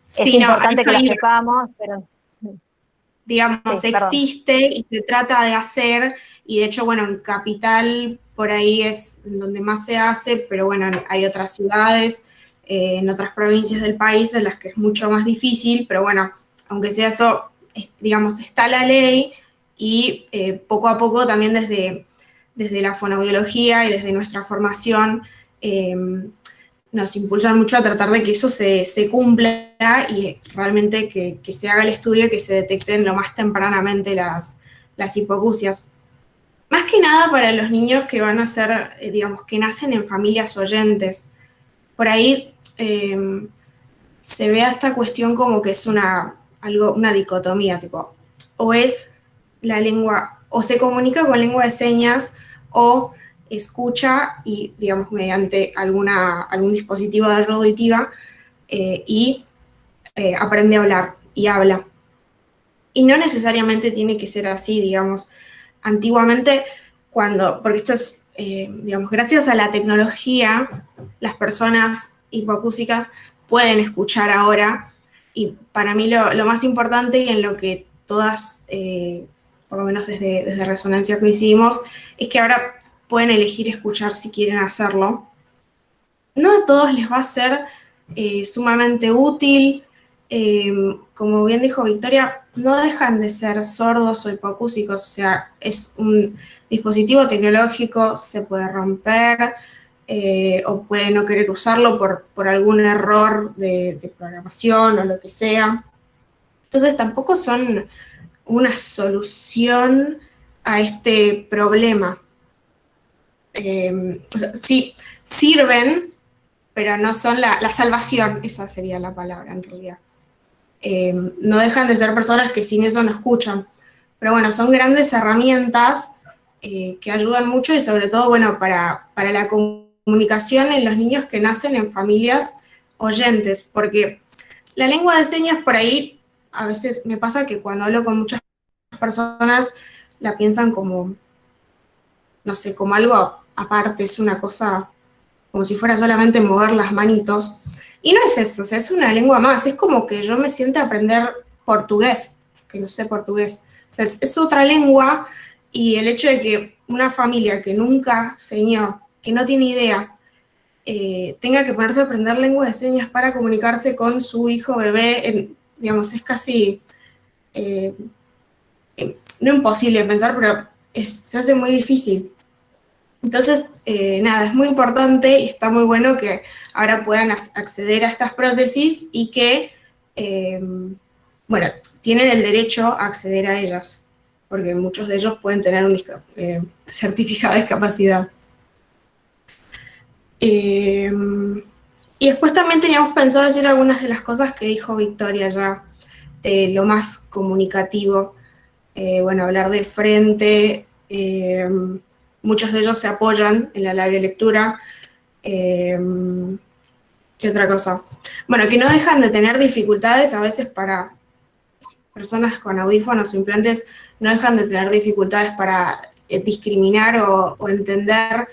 Sí, es importante que la sepamos, pero... Digamos, sí, existe y se trata de hacer, y de hecho, bueno, en Capital por ahí es donde más se hace, pero bueno, hay otras ciudades, en otras provincias del país en las que es mucho más difícil, pero bueno, aunque sea eso, digamos, está la ley, y poco a poco también desde la fonoaudiología y desde nuestra formación nos impulsan mucho a tratar de que eso se cumpla y realmente que se haga el estudio y que se detecten lo más tempranamente las hipoacusias. Más que nada para los niños que van a ser, digamos, que nacen en familias oyentes. Por ahí se ve a esta cuestión como que es una dicotomía, tipo, o es la lengua, o se comunica con lengua de señas, o escucha y, digamos, mediante algún dispositivo de ayuda auditiva y aprende a hablar y habla. Y no necesariamente tiene que ser así, digamos. Antiguamente, porque esto es, digamos, gracias a la tecnología, las personas hipoacúsicas pueden escuchar ahora, y para mí lo más importante y en lo que todas, por lo menos desde Resonancia coincidimos, es que ahora pueden elegir escuchar si quieren hacerlo. No a todos les va a ser sumamente útil. Como bien dijo Victoria, no dejan de ser sordos o hipoacúsicos, o sea, es un dispositivo tecnológico, se puede romper o puede no querer usarlo por algún error de programación o lo que sea. Entonces tampoco son una solución a este problema. O sea, sí, sirven, pero no son la salvación, esa sería la palabra en realidad. No dejan de ser personas que sin eso no escuchan. Pero bueno, son grandes herramientas que ayudan mucho y sobre todo, bueno, para la comunicación en los niños que nacen en familias oyentes, porque la lengua de señas por ahí, a veces me pasa que cuando hablo con muchas personas la piensan como, no sé, como algo aparte, es una cosa como si fuera solamente mover las manitos. Y no es eso, o sea, es una lengua más, es como que yo me siento a aprender portugués, que no sé portugués. O sea, es otra lengua, y el hecho de que una familia que nunca enseñó, que no tiene idea, tenga que ponerse a aprender lengua de señas para comunicarse con su hijo bebé, digamos, es casi, no imposible pensar, pero se hace muy difícil. Entonces, nada, es muy importante y está muy bueno que ahora puedan acceder a estas prótesis y que, bueno, tienen el derecho a acceder a ellas, porque muchos de ellos pueden tener un certificado de discapacidad. Y después también teníamos pensado decir algunas de las cosas que dijo Victoria ya, de lo más comunicativo. Bueno, hablar de frente, muchos de ellos se apoyan en la labiolectura. ¿Qué otra cosa? Bueno, que no dejan de tener dificultades a veces para personas con audífonos o implantes, no dejan de tener dificultades para discriminar o entender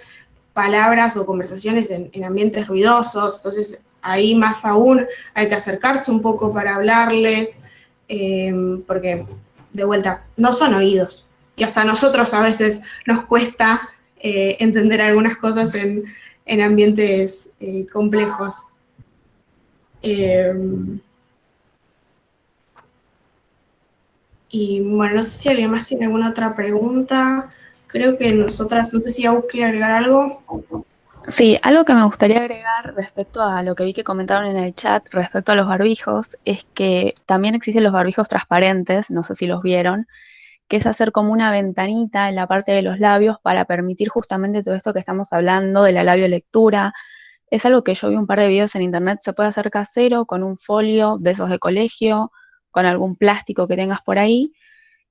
palabras o conversaciones en ambientes ruidosos. Entonces, ahí más aún hay que acercarse un poco para hablarles, porque, de vuelta, no son oídos. Y hasta a nosotros a veces nos cuesta entender algunas cosas en ambientes complejos. Y bueno, no sé si alguien más tiene alguna otra pregunta. Creo que nosotras, no sé si Agus quiere agregar algo. Sí, algo que me gustaría agregar respecto a lo que vi que comentaron en el chat respecto a los barbijos es que también existen los barbijos transparentes, no sé si los vieron, que es hacer como una ventanita en la parte de los labios para permitir justamente todo esto que estamos hablando de la labiolectura. Es algo que yo vi un par de videos en internet, se puede hacer casero con un folio de esos de colegio, con algún plástico que tengas por ahí,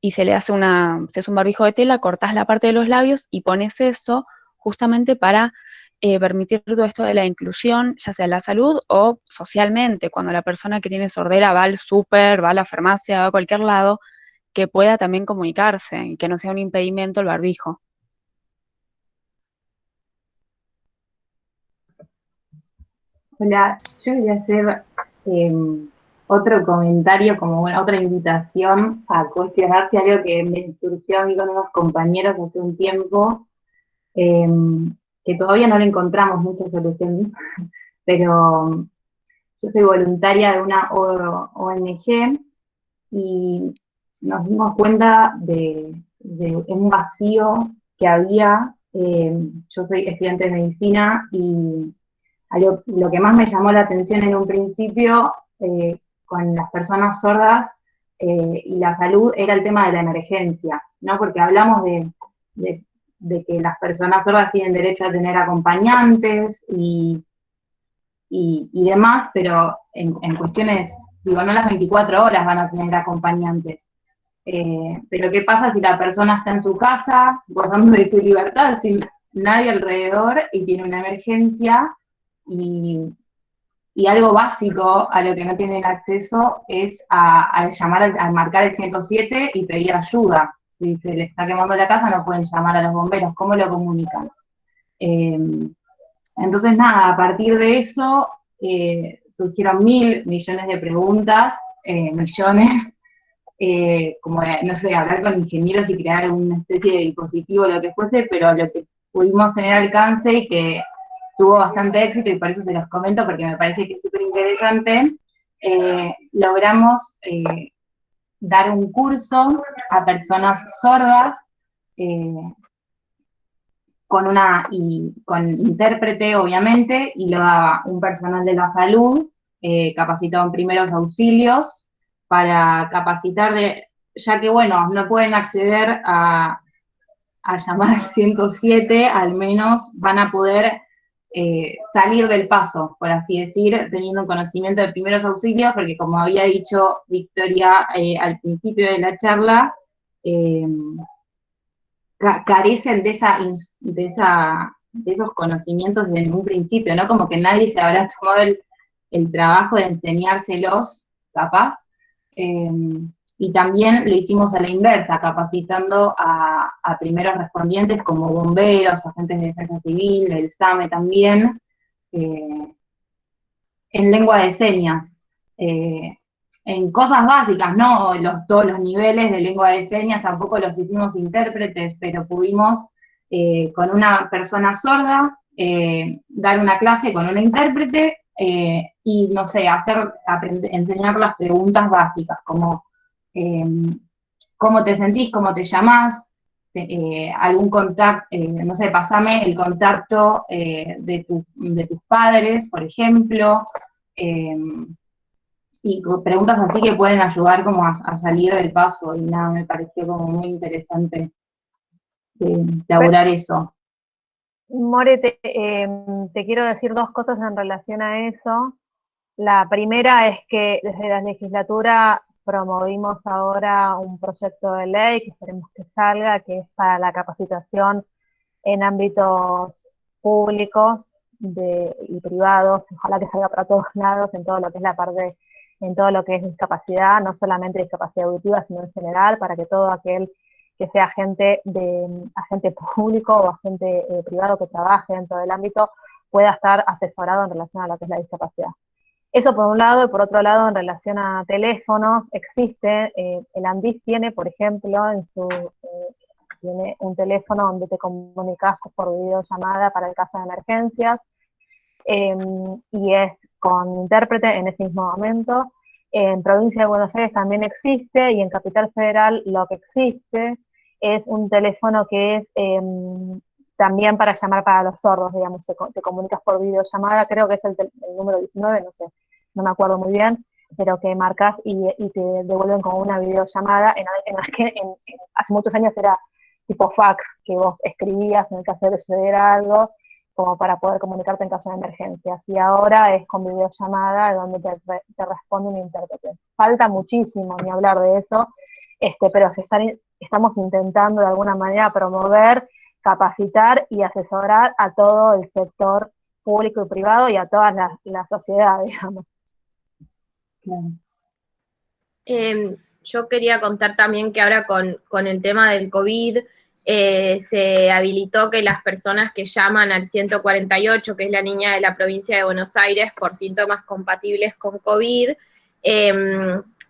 y se le hace se hace un barbijo de tela, cortás la parte de los labios y pones eso justamente para permitir todo esto de la inclusión, ya sea en la salud o socialmente, cuando la persona que tiene sordera va al súper, va a la farmacia, va a cualquier lado, que pueda también comunicarse y que no sea un impedimento el barbijo. Hola, yo quería hacer otro comentario, como otra invitación a cuestionarse algo que me surgió a mí con unos compañeros hace un tiempo, eh, que todavía no le encontramos mucha solución, pero yo soy voluntaria de una ONG y nos dimos cuenta de un vacío que había. Yo soy estudiante de medicina y lo que más me llamó la atención en un principio con las personas sordas y la salud era el tema de la emergencia, ¿no? Porque hablamos de que las personas sordas tienen derecho a tener acompañantes y demás, pero en cuestiones, digo, no las 24 horas van a tener acompañantes. Pero ¿qué pasa si la persona está en su casa, gozando de su libertad, sin nadie alrededor, y tiene una emergencia, y algo básico a lo que no tienen acceso es a llamar, a marcar el 107 y pedir ayuda? Si se les está quemando la casa, no pueden llamar a los bomberos. ¿Cómo lo comunican? Entonces, nada, a partir de eso surgieron millones de preguntas, como de, no sé, hablar con ingenieros y crear alguna especie de dispositivo, lo que fuese, pero lo que pudimos tener alcance y que tuvo bastante éxito, y por eso se los comento, porque me parece que es súper interesante, logramos dar un curso a personas sordas, con intérprete, obviamente, y lo daba un personal de la salud, capacitado en primeros auxilios, para capacitar ya que, bueno, no pueden acceder a llamar al 107, al menos van a poder salir del paso, por así decir, teniendo conocimiento de primeros auxilios, porque como había dicho Victoria al principio de la charla, carecen de esos conocimientos en un principio, ¿no? Como que nadie se habrá tomado el trabajo de enseñárselos, capaz. Y también lo hicimos a la inversa, capacitando a primeros respondientes como bomberos, agentes de defensa civil, el SAME también, en lengua de señas. En cosas básicas, no todos los niveles de lengua de señas, tampoco los hicimos intérpretes, pero pudimos con una persona sorda dar una clase con una intérprete y, no sé, enseñar las preguntas básicas, como cómo te sentís, cómo te llamás, algún contacto, no sé, pasame el contacto de tus padres, por ejemplo, y preguntas así que pueden ayudar como a salir del paso, y nada, me pareció como muy interesante elaborar eso. More, te quiero decir dos cosas en relación a eso. La primera es que desde la legislatura promovimos ahora un proyecto de ley que esperemos que salga, que es para la capacitación en ámbitos públicos y privados, ojalá que salga para todos lados, en todo lo que es la parte, en todo lo que es discapacidad, no solamente discapacidad auditiva, sino en general, para que todo aquel que sea agente público o agente privado que trabaje dentro del ámbito pueda estar asesorado en relación a lo que es la discapacidad. Eso por un lado, y por otro lado, en relación a teléfonos, existe, el ANDIS tiene, por ejemplo, tiene un teléfono donde te comunicas por videollamada para el caso de emergencias, y es con intérprete en ese mismo momento. En Provincia de Buenos Aires también existe, y en Capital Federal lo que existe es un teléfono que es también para llamar para los sordos, digamos, te comunicas por videollamada, creo que es el número 19, no sé, no me acuerdo muy bien, pero que marcas y te devuelven con una videollamada, hace muchos años era tipo fax, que vos escribías en el caso de que sucediera algo, como para poder comunicarte en caso de emergencias, y ahora es con videollamada donde te responde un intérprete. Falta muchísimo ni hablar de eso, pero estamos intentando de alguna manera promover, capacitar y asesorar a todo el sector público y privado y a toda la sociedad, digamos. Yo quería contar también que ahora con el tema del COVID se habilitó que las personas que llaman al 148, que es la línea de la provincia de Buenos Aires, por síntomas compatibles con COVID,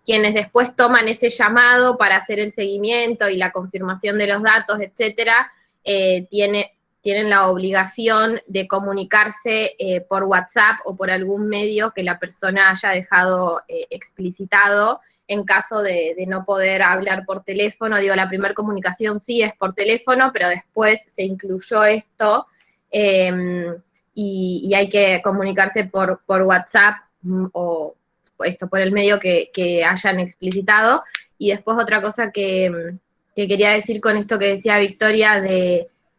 quienes después toman ese llamado para hacer el seguimiento y la confirmación de los datos, etcétera, tienen la obligación de comunicarse por WhatsApp o por algún medio que la persona haya dejado explicitado en caso de no poder hablar por teléfono. Digo, la primera comunicación sí es por teléfono, pero después se incluyó esto y hay que comunicarse por WhatsApp o por el medio que hayan explicitado. Y después otra cosa que quería decir con esto que decía Victoria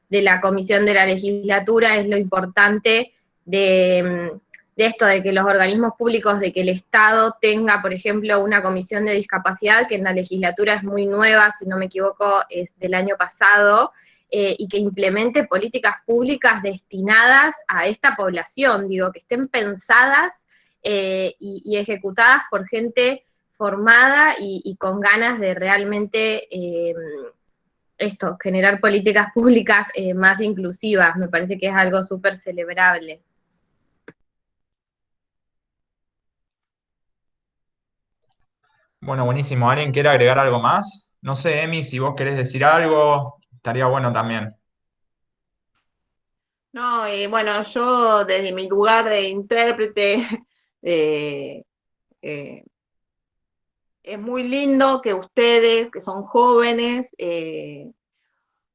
de la comisión de la legislatura es lo importante de esto, de que los organismos públicos, de que el Estado tenga, por ejemplo, una comisión de discapacidad, que en la legislatura es muy nueva, si no me equivoco, es del año pasado, y que implemente políticas públicas destinadas a esta población, digo, que estén pensadas y ejecutadas por gente formada y con ganas de realmente generar políticas públicas más inclusivas. Me parece que es algo súper celebrable. Bueno, buenísimo. ¿Alguien quiere agregar algo más? No sé, Emi, si vos querés decir algo, estaría bueno también. No, bueno, yo desde mi lugar de intérprete, eh, eh, es muy lindo que ustedes, que son jóvenes y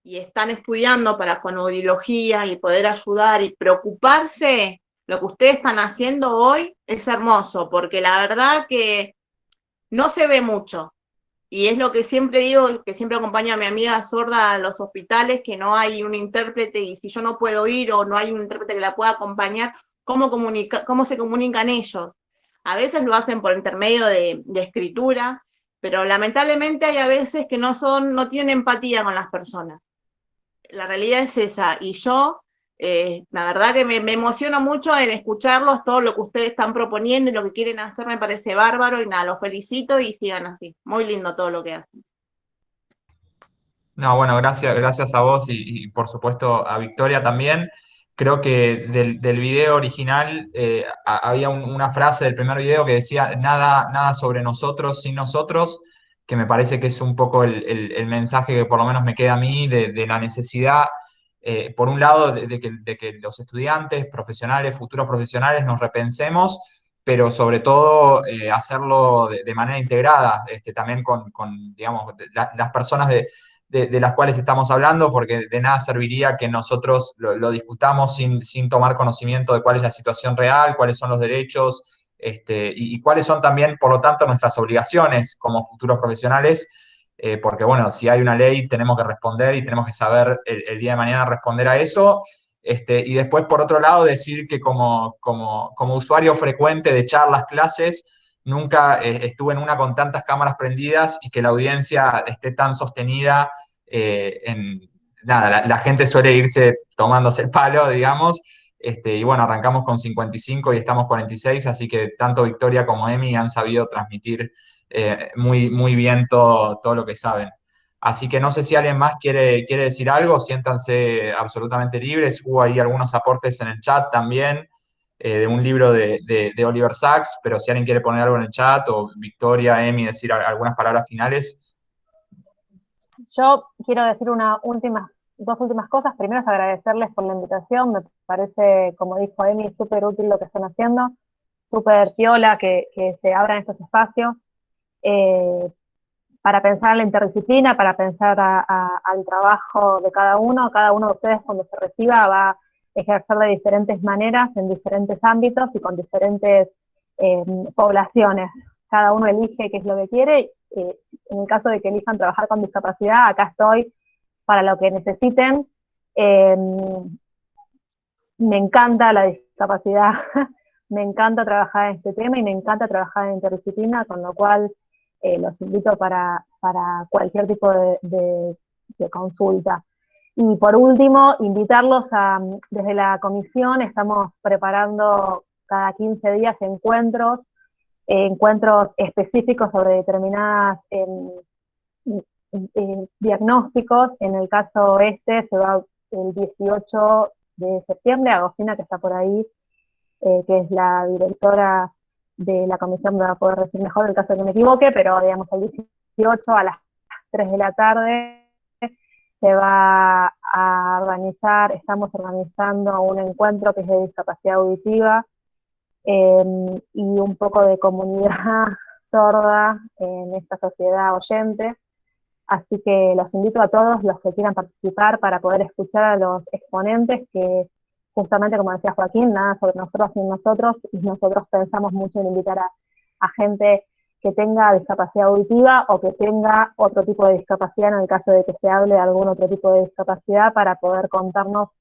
están estudiando para fonoaudiología y poder ayudar y preocuparse, lo que ustedes están haciendo hoy es hermoso, porque la verdad que no se ve mucho. Y es lo que siempre digo, que siempre acompaño a mi amiga sorda a los hospitales, que no hay un intérprete, y si yo no puedo ir o no hay un intérprete que la pueda acompañar, ¿cómo se comunican ellos? A veces lo hacen por intermedio de escritura, pero lamentablemente hay a veces que no tienen empatía con las personas. La realidad es esa, y yo, la verdad que me emociono mucho en escucharlos, todo lo que ustedes están proponiendo y lo que quieren hacer me parece bárbaro, y nada, los felicito y sigan así. Muy lindo todo lo que hacen. No, bueno, gracias a vos y por supuesto a Victoria también. Creo que del video original había una frase del primer video que decía nada sobre nosotros sin nosotros, que me parece que es un poco el mensaje que por lo menos me queda a mí de la necesidad, por un lado, de que los estudiantes, profesionales, futuros profesionales nos repensemos, pero sobre todo hacerlo de manera integrada, también con digamos, las personas de las cuales estamos hablando, porque de nada serviría que nosotros lo discutamos sin tomar conocimiento de cuál es la situación real, cuáles son los derechos, y cuáles son también, por lo tanto, nuestras obligaciones como futuros profesionales, porque, bueno, si hay una ley, tenemos que responder y tenemos que saber el día de mañana responder a eso. Y después, por otro lado, decir que como usuario frecuente de charlas, clases, nunca estuve en una con tantas cámaras prendidas y que la audiencia esté tan sostenida. Nada, la gente suele irse tomándose el palo, digamos, y bueno, arrancamos con 55 y estamos 46, así que tanto Victoria como Emi han sabido transmitir muy bien todo lo que saben. Así que no sé si alguien más quiere decir algo, siéntanse absolutamente libres. Hubo ahí algunos aportes en el chat también, de un libro de Oliver Sacks, pero si alguien quiere poner algo en el chat, o Victoria, Emi, decir algunas palabras finales. Yo quiero decir dos últimas cosas. Primero es agradecerles por la invitación. Me parece, como dijo Emi, súper útil lo que están haciendo, súper piola que se abran estos espacios para pensar en la interdisciplina, para pensar al trabajo de cada uno. Cada uno de ustedes, cuando se reciba, va a ejercer de diferentes maneras, en diferentes ámbitos y con diferentes poblaciones. Cada uno elige qué es lo que quiere. En el caso de que elijan trabajar con discapacidad, acá estoy para lo que necesiten. Me encanta la discapacidad, me encanta trabajar en este tema y me encanta trabajar en interdisciplina, con lo cual los invito para cualquier tipo de consulta. Y por último, invitarlos desde la comisión, estamos preparando cada 15 días encuentros específicos sobre determinadas diagnósticos. En el caso se va el 18 de septiembre. Agostina, que está por ahí, que es la directora de la comisión, me va a poder decir mejor el caso de que me equivoque, pero digamos el 18 a las 3 de la tarde se va a organizar, estamos organizando un encuentro que es de discapacidad auditiva, y un poco de comunidad sorda en esta sociedad oyente. Así que los invito a todos los que quieran participar para poder escuchar a los exponentes que, justamente como decía Joaquín, nada sobre nosotros sin nosotros, y nosotros pensamos mucho en invitar a gente que tenga discapacidad auditiva o que tenga otro tipo de discapacidad en el caso de que se hable de algún otro tipo de discapacidad, para poder contarnos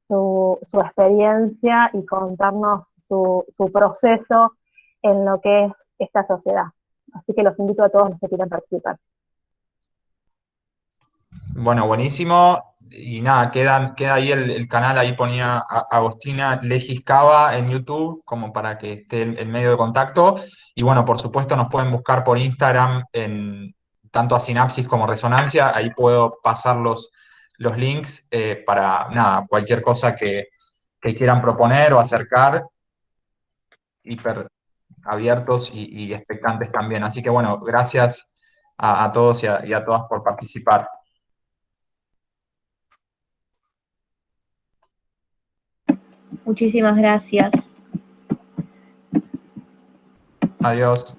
su experiencia y contarnos su proceso en lo que es esta sociedad. Así que los invito a todos los que quieran participar. Bueno, buenísimo. Y nada, queda ahí el canal, ahí ponía Agostina Legiscava en YouTube, como para que esté en medio de contacto. Y bueno, por supuesto nos pueden buscar por Instagram, tanto a Sinapsis como Resonancia, ahí puedo pasar los links para nada, cualquier cosa que quieran proponer o acercar, hiper abiertos y expectantes también. Así que bueno, gracias a todos y a todas por participar. Muchísimas gracias. Adiós.